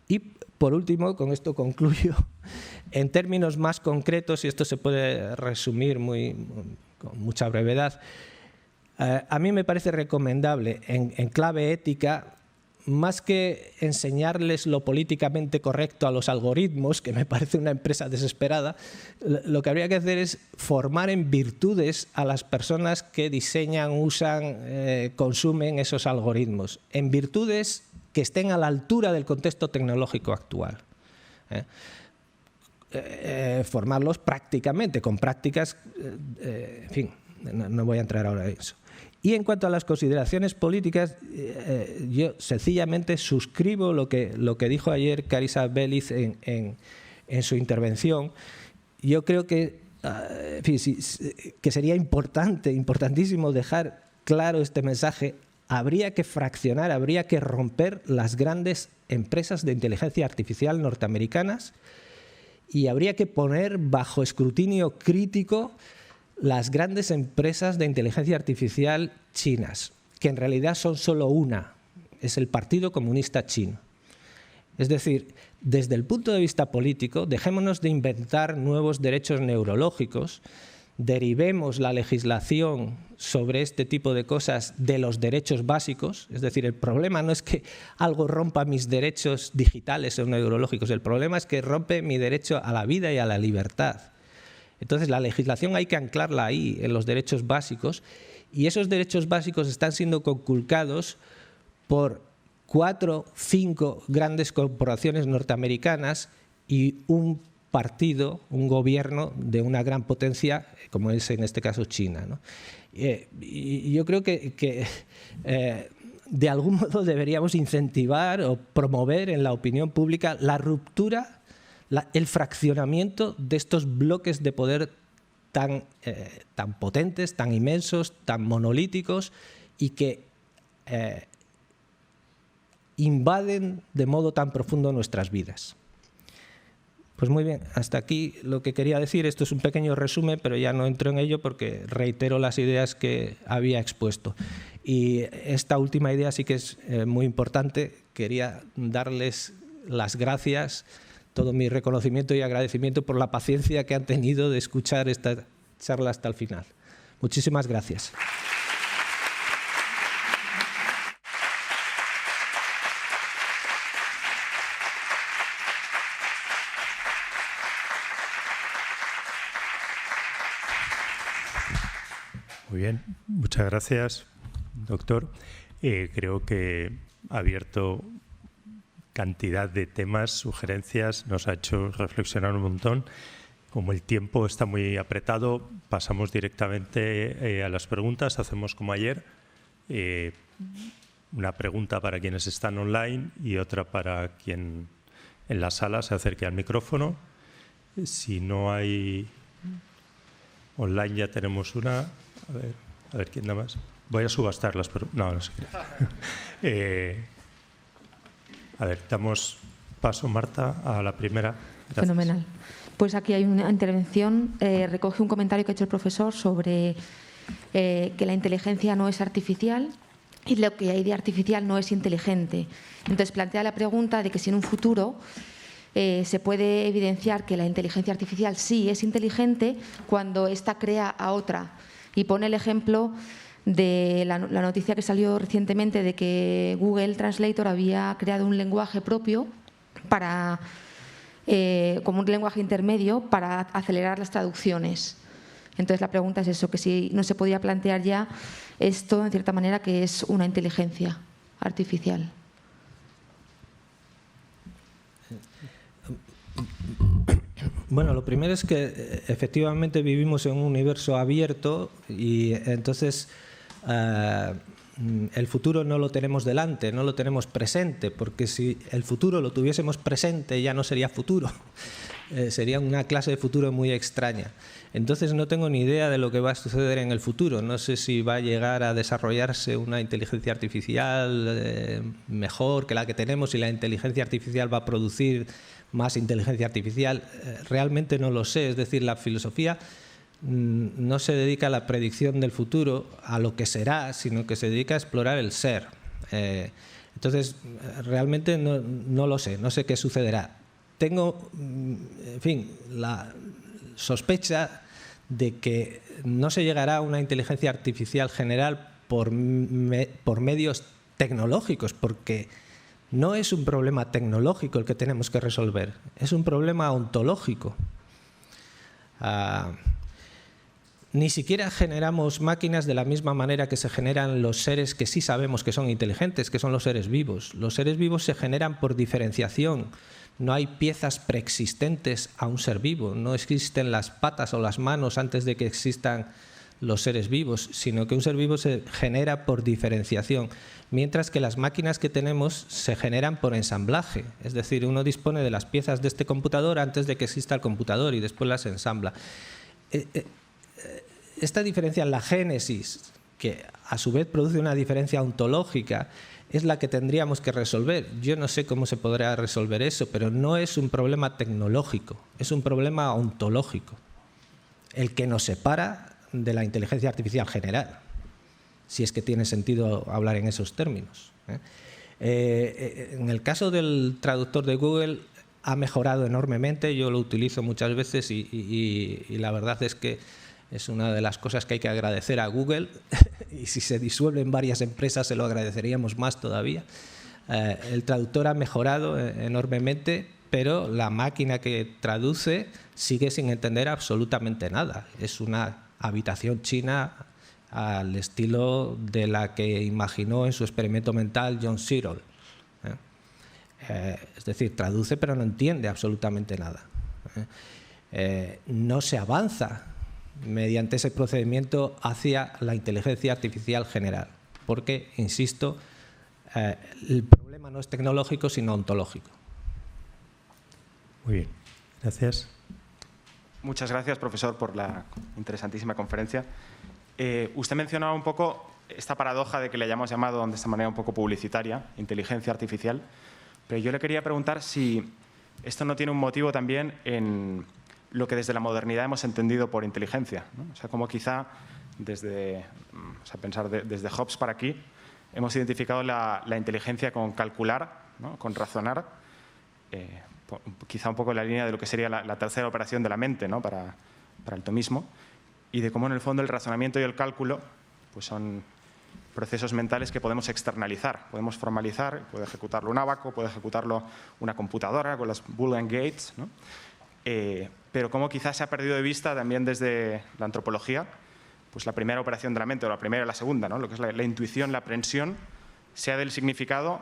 Y por último, con esto concluyo, en términos más concretos, y esto se puede resumir con mucha brevedad, a mí me parece recomendable en clave ética, más que enseñarles lo políticamente correcto a los algoritmos, que me parece una empresa desesperada, lo que habría que hacer es formar en virtudes a las personas que diseñan, usan, consumen esos algoritmos, en virtudes que estén a la altura del contexto tecnológico actual. Formarlos prácticamente, con prácticas, en fin, no voy a entrar ahora en eso. Y en cuanto a las consideraciones políticas, yo sencillamente suscribo lo que dijo ayer Carissa Belliz en su intervención. Yo creo que que sería importantísimo dejar claro este mensaje. Habría que fraccionar, habría que romper las grandes empresas de inteligencia artificial norteamericanas y habría que poner bajo escrutinio crítico las grandes empresas de inteligencia artificial chinas, que en realidad son solo una, es el Partido Comunista Chino. Es decir, desde el punto de vista político, dejémonos de inventar nuevos derechos neurológicos, derivemos la legislación sobre este tipo de cosas de los derechos básicos. Es decir, el problema no es que algo rompa mis derechos digitales o neurológicos, el problema es que rompe mi derecho a la vida y a la libertad. Entonces, la legislación hay que anclarla ahí, en los derechos básicos, y esos derechos básicos están siendo conculcados por 4, 5 grandes corporaciones norteamericanas y un partido, un gobierno de una gran potencia, como es en este caso China, ¿no? Y yo creo que de algún modo deberíamos incentivar o promover en la opinión pública la ruptura, el fraccionamiento de estos bloques de poder tan potentes, tan inmensos, tan monolíticos y que invaden de modo tan profundo nuestras vidas. Pues muy bien, hasta aquí lo que quería decir. Esto es un pequeño resumen, pero ya no entro en ello porque reitero las ideas que había expuesto. Y esta última idea sí que es muy importante. Quería darles las gracias, todo mi reconocimiento y agradecimiento por la paciencia que han tenido de escuchar esta charla hasta el final. Muchísimas gracias. Muy bien, muchas gracias, doctor. Creo que ha abierto cantidad de temas, sugerencias, nos ha hecho reflexionar un montón. Como el tiempo está muy apretado, pasamos directamente a las preguntas. Hacemos como ayer, una pregunta para quienes están online y otra para quien en la sala se acerque al micrófono. Si no hay online, ya tenemos una. A ver quién da más. Voy a subastarlas, pero no sé qué. A ver, damos paso, Marta, a la primera. Gracias. Fenomenal. Pues aquí hay una intervención, recoge un comentario que ha hecho el profesor sobre que la inteligencia no es artificial y lo que hay de artificial no es inteligente. Entonces plantea la pregunta de que si en un futuro se puede evidenciar que la inteligencia artificial sí es inteligente cuando ésta crea a otra. Y pone el ejemplo de la noticia que salió recientemente de que Google Translator había creado un lenguaje propio para, como un lenguaje intermedio para acelerar las traducciones. Entonces la pregunta es eso, que si no se podía plantear ya esto, en cierta manera, que es una inteligencia artificial. Bueno, lo primero es que efectivamente vivimos en un universo abierto y entonces el futuro no lo tenemos delante, no lo tenemos presente, porque si el futuro lo tuviésemos presente ya no sería futuro, sería una clase de futuro muy extraña. Entonces no tengo ni idea de lo que va a suceder en el futuro. No sé si va a llegar a desarrollarse una inteligencia artificial mejor que la que tenemos, si la inteligencia artificial va a producir más inteligencia artificial. Realmente no lo sé. Es decir, la filosofía no se dedica a la predicción del futuro, a lo que será, sino que se dedica a explorar el ser. Entonces, realmente no lo sé, no sé qué sucederá. Tengo, en fin, la sospecha de que no se llegará a una inteligencia artificial general por medios tecnológicos, porque no es un problema tecnológico el que tenemos que resolver, es un problema ontológico. Ni siquiera generamos máquinas de la misma manera que se generan los seres que sí sabemos que son inteligentes, que son los seres vivos. Los seres vivos se generan por diferenciación. No hay piezas preexistentes a un ser vivo. No existen las patas o las manos antes de que existan los seres vivos, sino que un ser vivo se genera por diferenciación, mientras que las máquinas que tenemos se generan por ensamblaje. Es decir, uno dispone de las piezas de este computador antes de que exista el computador y después las ensambla. esta diferencia en la génesis, que a su vez produce una diferencia ontológica, es la que tendríamos que resolver. Yo no sé cómo se podrá resolver eso, pero no es un problema tecnológico, es un problema ontológico, el que nos separa de la inteligencia artificial general, si es que tiene sentido hablar en esos términos. En el caso del traductor de Google ha mejorado enormemente, yo lo utilizo muchas veces y la verdad es que es una de las cosas que hay que agradecer a Google y si se disuelven varias empresas se lo agradeceríamos más todavía. El traductor ha mejorado enormemente, pero la máquina que traduce sigue sin entender absolutamente nada. Es una habitación china al estilo de la que imaginó en su experimento mental John Searle. Es decir, traduce pero no entiende absolutamente nada. No se avanza mediante ese procedimiento hacia la inteligencia artificial general, porque, insisto, el problema no es tecnológico sino ontológico. Muy bien, gracias. Muchas gracias, profesor, por la interesantísima conferencia. Usted mencionaba un poco esta paradoja de que le hayamos llamado de esta manera un poco publicitaria, inteligencia artificial, pero yo le quería preguntar si esto no tiene un motivo también en lo que desde la modernidad hemos entendido por inteligencia, ¿no? O sea, como quizá desde Hobbes para aquí hemos identificado la inteligencia con calcular, ¿no? Con razonar, quizá un poco en la línea de lo que sería la tercera operación de la mente, ¿no? para el tomismo, y de cómo en el fondo el razonamiento y el cálculo pues son procesos mentales que podemos externalizar, podemos formalizar, puede ejecutarlo un ábaco, puede ejecutarlo una computadora con las Boolean gates, ¿no? Pero como quizás se ha perdido de vista también desde la antropología, pues la primera operación de la mente, o la primera y la segunda, ¿no? Lo que es la intuición, la aprehensión, sea del significado,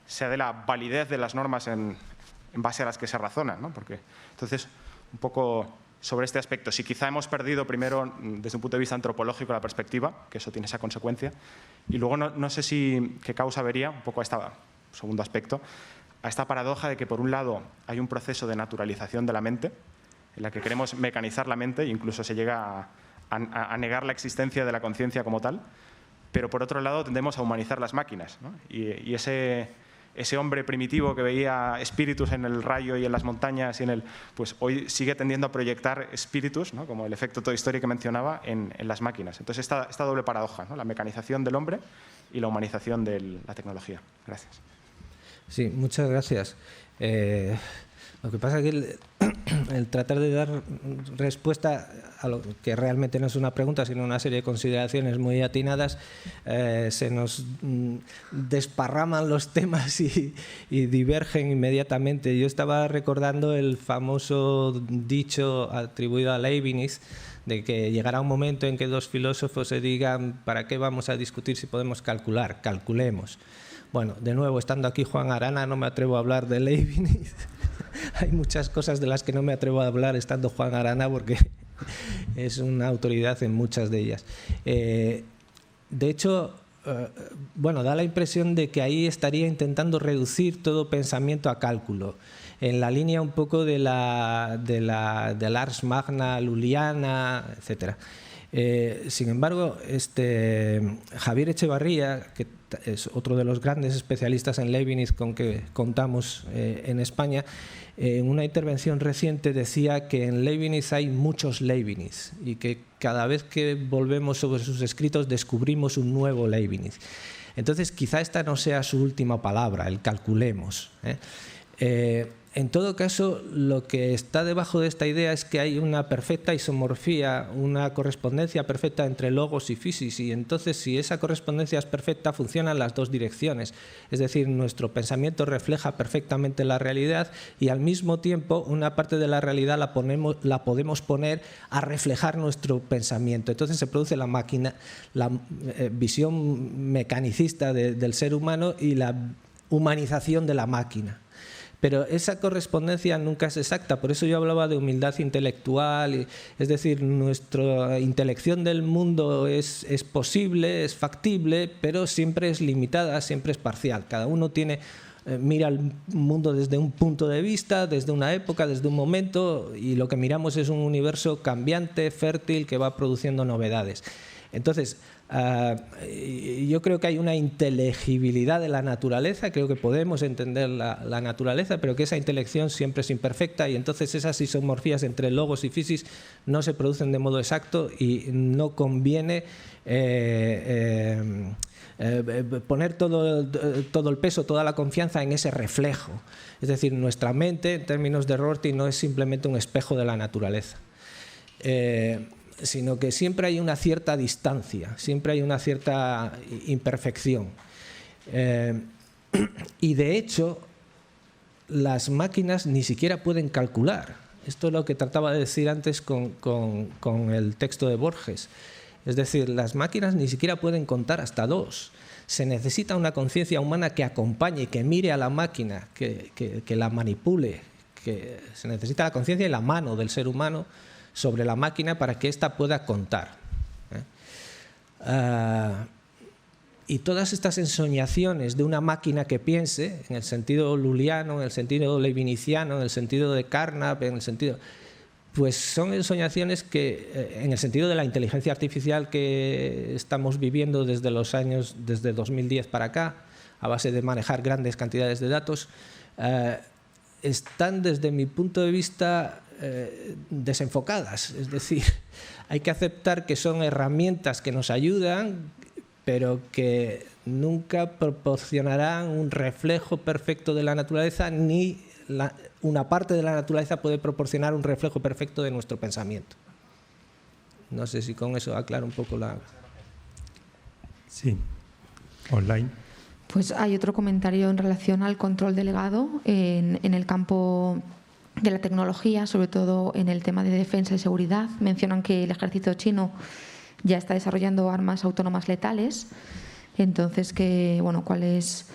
sea de la validez de las normas en base a las que se razona, ¿no? Porque, entonces, un poco sobre este aspecto, si quizá hemos perdido primero desde un punto de vista antropológico la perspectiva, que eso tiene esa consecuencia, y luego no sé qué causa vería, un poco a este segundo aspecto, a esta paradoja de que por un lado hay un proceso de naturalización de la mente, en la que queremos mecanizar la mente e incluso se llega a negar la existencia de la conciencia como tal, pero por otro lado tendemos a humanizar las máquinas, ¿no? Y ese hombre primitivo que veía espíritus en el rayo y en las montañas, pues hoy sigue tendiendo a proyectar espíritus, ¿no? Como el efecto Toy Story que mencionaba, en las máquinas. Entonces esta doble paradoja, ¿no? La mecanización del hombre y la humanización de la tecnología. Gracias. Sí, muchas gracias. Lo que pasa es que el tratar de dar respuesta a lo que realmente no es una pregunta, sino una serie de consideraciones muy atinadas, se nos desparraman los temas y divergen inmediatamente. Yo estaba recordando el famoso dicho atribuido a Leibniz, de que llegará un momento en que dos filósofos se digan ¿para qué vamos a discutir si podemos calcular? Calculemos. Bueno, de nuevo, estando aquí Juan Arana, no me atrevo a hablar de Leibniz. Hay muchas cosas de las que no me atrevo a hablar estando Juan Arana porque es una autoridad en muchas de ellas. De hecho, bueno, da la impresión de que ahí estaría intentando reducir todo pensamiento a cálculo, en la línea un poco de la Ars Magna Luliana, etcétera. Sin embargo, Javier Echevarría, que es otro de los grandes especialistas en Leibniz con que contamos en España, en una intervención reciente decía que en Leibniz hay muchos Leibniz y que cada vez que volvemos sobre sus escritos descubrimos un nuevo Leibniz. Entonces, quizá esta no sea su última palabra, el calculemos. En todo caso, lo que está debajo de esta idea es que hay una perfecta isomorfía, una correspondencia perfecta entre logos y physis, y entonces si esa correspondencia es perfecta, funcionan las dos direcciones. Es decir, nuestro pensamiento refleja perfectamente la realidad y al mismo tiempo una parte de la realidad la podemos poner a reflejar nuestro pensamiento. Entonces se produce la visión mecanicista del ser humano y la humanización de la máquina. Pero esa correspondencia nunca es exacta, por eso yo hablaba de humildad intelectual, es decir, nuestra intelección del mundo es posible, es factible, pero siempre es limitada, siempre es parcial. Cada uno tiene mira el mundo desde un punto de vista, desde una época, desde un momento, y lo que miramos es un universo cambiante, fértil, que va produciendo novedades. Entonces, yo creo que hay una inteligibilidad de la naturaleza, creo que podemos entender la naturaleza, pero que esa intelección siempre es imperfecta, y entonces esas isomorfías entre logos y physis no se producen de modo exacto, y no conviene poner todo el peso, toda la confianza en ese reflejo. Es decir, nuestra mente, en términos de Rorty, no es simplemente un espejo de la naturaleza, sino que siempre hay una cierta distancia, siempre hay una cierta imperfección. Y de hecho, las máquinas ni siquiera pueden calcular. Esto es lo que trataba de decir antes con el texto de Borges. Es decir, las máquinas ni siquiera pueden contar hasta 2. Se necesita una conciencia humana que acompañe, que mire a la máquina, que la manipule. Que se necesita la conciencia y la mano del ser humano sobre la máquina para que ésta pueda contar. Y todas estas ensoñaciones de una máquina que piense, en el sentido luliano, en el sentido leibniciano, en el sentido de Carnap, en el sentido... pues son ensoñaciones que, en el sentido de la inteligencia artificial que estamos viviendo desde 2010 para acá, a base de manejar grandes cantidades de datos, están desde mi punto de vista desenfocadas. Es decir, hay que aceptar que son herramientas que nos ayudan, pero que nunca proporcionarán un reflejo perfecto de la naturaleza, ni una parte de la naturaleza puede proporcionar un reflejo perfecto de nuestro pensamiento. No sé si con eso aclaro un poco la... Sí, online. Pues hay otro comentario en relación al control delegado en el campo de la tecnología, sobre todo en el tema de defensa y seguridad. Mencionan que el ejército chino ya está desarrollando armas autónomas letales. Entonces, ¿cuál es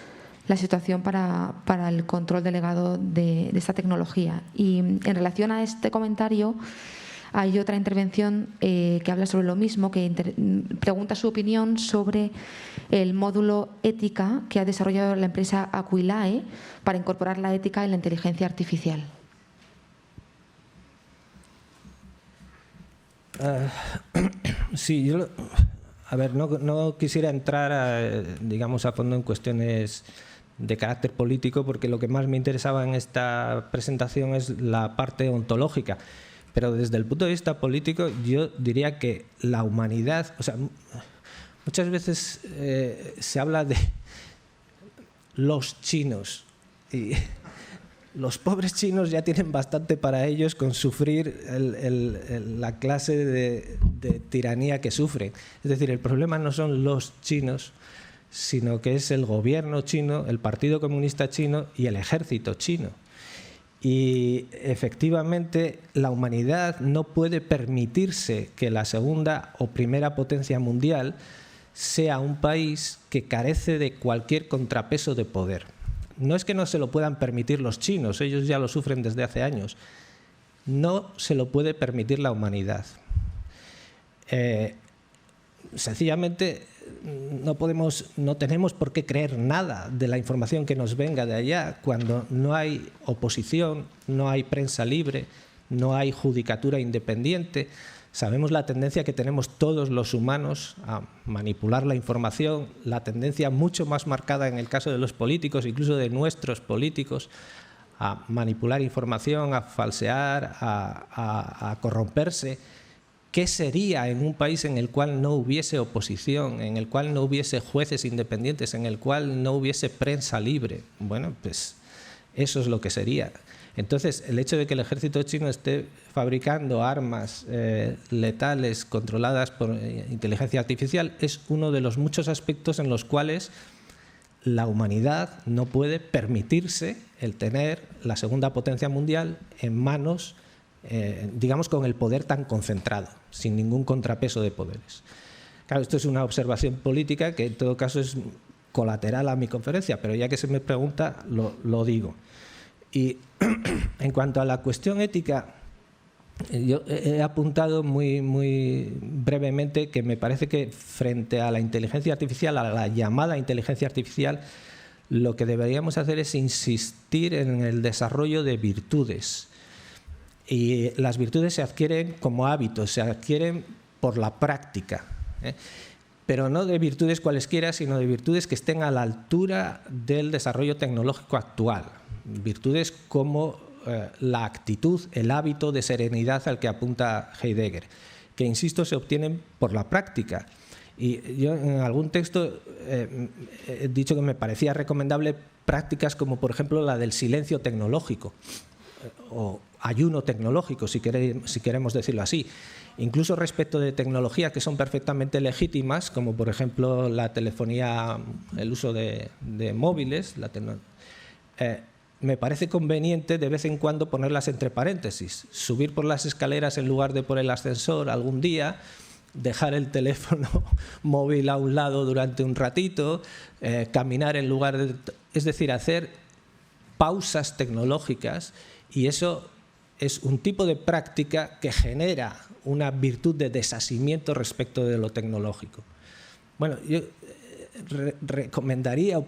la situación para el control delegado de esta tecnología? Y en relación a este comentario, hay otra intervención que habla sobre lo mismo, que pregunta su opinión sobre el módulo ética que ha desarrollado la empresa Aquilae para incorporar la ética en la inteligencia artificial. Sí, yo... A ver, no quisiera entrar, digamos, a fondo en cuestiones de carácter político, porque lo que más me interesaba en esta presentación es la parte ontológica. Pero desde el punto de vista político, yo diría que la humanidad... O sea, muchas veces se habla de los chinos, y los pobres chinos ya tienen bastante para ellos con sufrir la clase de tiranía que sufren. Es decir, el problema no son los chinos, sino que es el gobierno chino, el Partido Comunista Chino y el ejército chino. Y efectivamente la humanidad no puede permitirse que la segunda o primera potencia mundial sea un país que carece de cualquier contrapeso de poder. No es que no se lo puedan permitir los chinos, ellos ya lo sufren desde hace años. No se lo puede permitir la humanidad. Sencillamente no tenemos por qué creer nada de la información que nos venga de allá cuando no hay oposición, no hay prensa libre, no hay judicatura independiente. Sabemos la tendencia que tenemos todos los humanos a manipular la información, la tendencia mucho más marcada en el caso de los políticos, incluso de nuestros políticos, a manipular información, a falsear, a corromperse. ¿Qué sería en un país en el cual no hubiese oposición, en el cual no hubiese jueces independientes, en el cual no hubiese prensa libre? Bueno, pues eso es lo que sería. Entonces, el hecho de que el ejército chino esté fabricando armas letales controladas por inteligencia artificial es uno de los muchos aspectos en los cuales la humanidad no puede permitirse el tener la segunda potencia mundial en manos, digamos, con el poder tan concentrado, sin ningún contrapeso de poderes. Claro, esto es una observación política que en todo caso es colateral a mi conferencia, pero ya que se me pregunta, lo digo. Y en cuanto a la cuestión ética, yo he apuntado muy brevemente que me parece que frente a la inteligencia artificial, a la llamada inteligencia artificial, lo que deberíamos hacer es insistir en el desarrollo de virtudes. Y las virtudes se adquieren como hábitos, se adquieren por la práctica, pero no de virtudes cualesquiera, sino de virtudes que estén a la altura del desarrollo tecnológico actual. Virtudes como la actitud, el hábito de serenidad al que apunta Heidegger, que, insisto, se obtienen por la práctica. Y yo en algún texto he dicho que me parecía recomendable prácticas como, por ejemplo, la del silencio tecnológico o ayuno tecnológico, si queremos decirlo así. Incluso respecto de tecnologías que son perfectamente legítimas, como por ejemplo la telefonía, el uso de móviles, me parece conveniente de vez en cuando ponerlas entre paréntesis, subir por las escaleras en lugar de por el ascensor algún día, dejar el teléfono móvil a un lado durante un ratito, caminar en lugar de... Es decir, hacer pausas tecnológicas, y eso es un tipo de práctica que genera una virtud de desasimiento respecto de lo tecnológico. Bueno, yo recomendaría o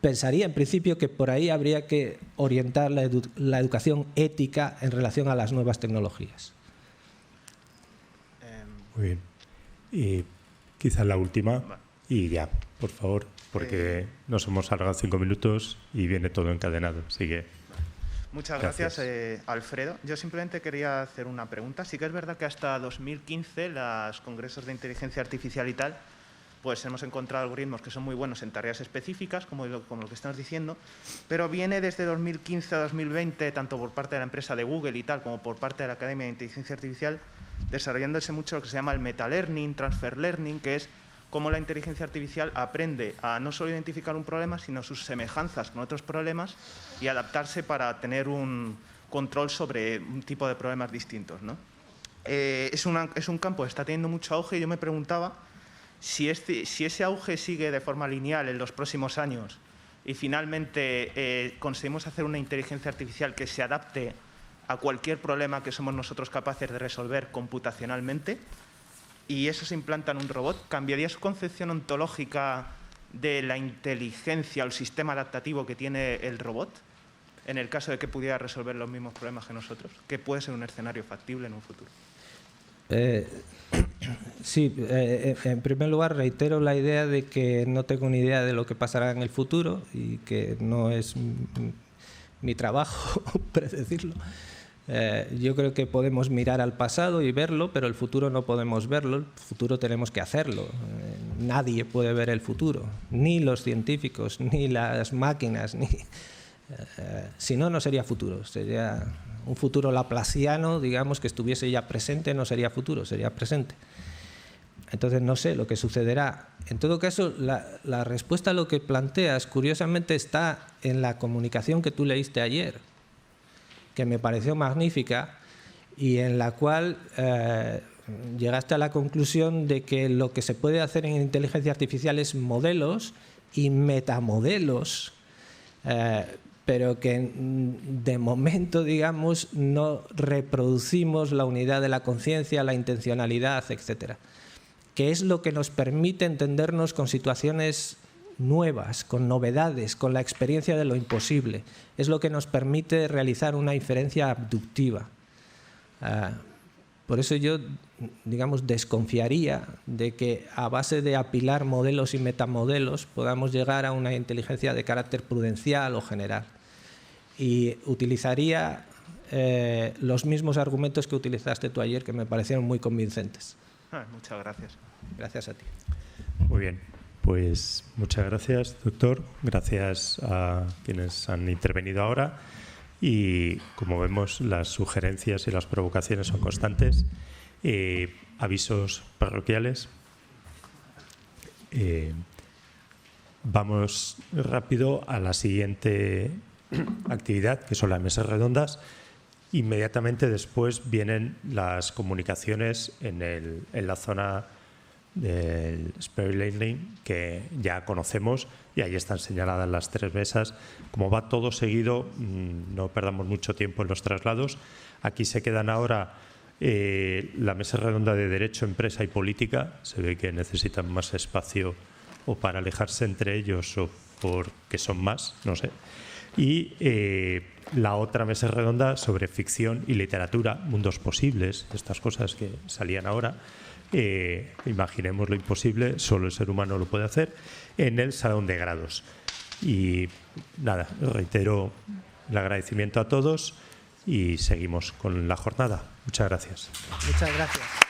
pensaría en principio que por ahí habría que orientar la educación ética en relación a las nuevas tecnologías. Muy bien. Y quizá la última, y ya, por favor, porque nos hemos alargado 5 minutos y viene todo encadenado, así que... Muchas gracias, Alfredo. Yo simplemente quería hacer una pregunta. Sí que es verdad que hasta 2015 los congresos de inteligencia artificial y tal, pues hemos encontrado algoritmos que son muy buenos en tareas específicas, como lo que estamos diciendo, pero viene desde 2015 a 2020, tanto por parte de la empresa de Google y tal, como por parte de la Academia de Inteligencia Artificial, desarrollándose mucho lo que se llama el metalearning, transfer learning, que es cómo la inteligencia artificial aprende a no solo identificar un problema, sino sus semejanzas con otros problemas y adaptarse para tener un control sobre un tipo de problemas distintos, ¿no? Es un campo que está teniendo mucho auge, y yo me preguntaba si ese auge sigue de forma lineal en los próximos años y finalmente conseguimos hacer una inteligencia artificial que se adapte a cualquier problema que somos nosotros capaces de resolver computacionalmente, y eso se implanta en un robot, ¿cambiaría su concepción ontológica de la inteligencia o el sistema adaptativo que tiene el robot en el caso de que pudiera resolver los mismos problemas que nosotros? ¿Qué puede ser un escenario factible en un futuro? Sí, en primer lugar reitero la idea de que no tengo ni idea de lo que pasará en el futuro y que no es mi trabajo predecirlo. Yo creo que podemos mirar al pasado y verlo, pero el futuro no podemos verlo, el futuro tenemos que hacerlo. Nadie puede ver el futuro, ni los científicos, ni las máquinas, si no, no sería futuro, sería un futuro laplaciano, digamos, que estuviese ya presente, no sería futuro, sería presente. Entonces no sé lo que sucederá. En todo caso, la respuesta a lo que planteas, curiosamente, está en la comunicación que tú leíste ayer, que me pareció magnífica y en la cual llegaste a la conclusión de que lo que se puede hacer en inteligencia artificial es modelos y metamodelos, pero que de momento, digamos, no reproducimos la unidad de la conciencia, la intencionalidad, etcétera, que es lo que nos permite entendernos con situaciones nuevas, con novedades, con la experiencia de lo imposible. Es lo que nos permite realizar una inferencia abductiva. Por eso yo, digamos, desconfiaría de que a base de apilar modelos y metamodelos podamos llegar a una inteligencia de carácter prudencial o general. Y utilizaría los mismos argumentos que utilizaste tú ayer, que me parecieron muy convincentes. Muchas gracias. Gracias a ti. Muy bien. Pues muchas gracias, doctor. Gracias a quienes han intervenido ahora. Y como vemos, las sugerencias y las provocaciones son constantes. Avisos parroquiales. Vamos rápido a la siguiente actividad, que son las mesas redondas. Inmediatamente después vienen las comunicaciones en la zona del Spirit Learning, que ya conocemos, y ahí están señaladas las 3 mesas. Como va todo seguido, no perdamos mucho tiempo en los traslados. Aquí se quedan ahora la mesa redonda de Derecho, Empresa y Política. Se ve que necesitan más espacio o para alejarse entre ellos o porque son más, no sé. Y la otra mesa redonda sobre ficción y literatura, mundos posibles, estas cosas que salían ahora. Imaginemos lo imposible, solo el ser humano lo puede hacer, en el Salón de Grados. Y nada, reitero el agradecimiento a todos y seguimos con la jornada. Muchas gracias. Muchas gracias.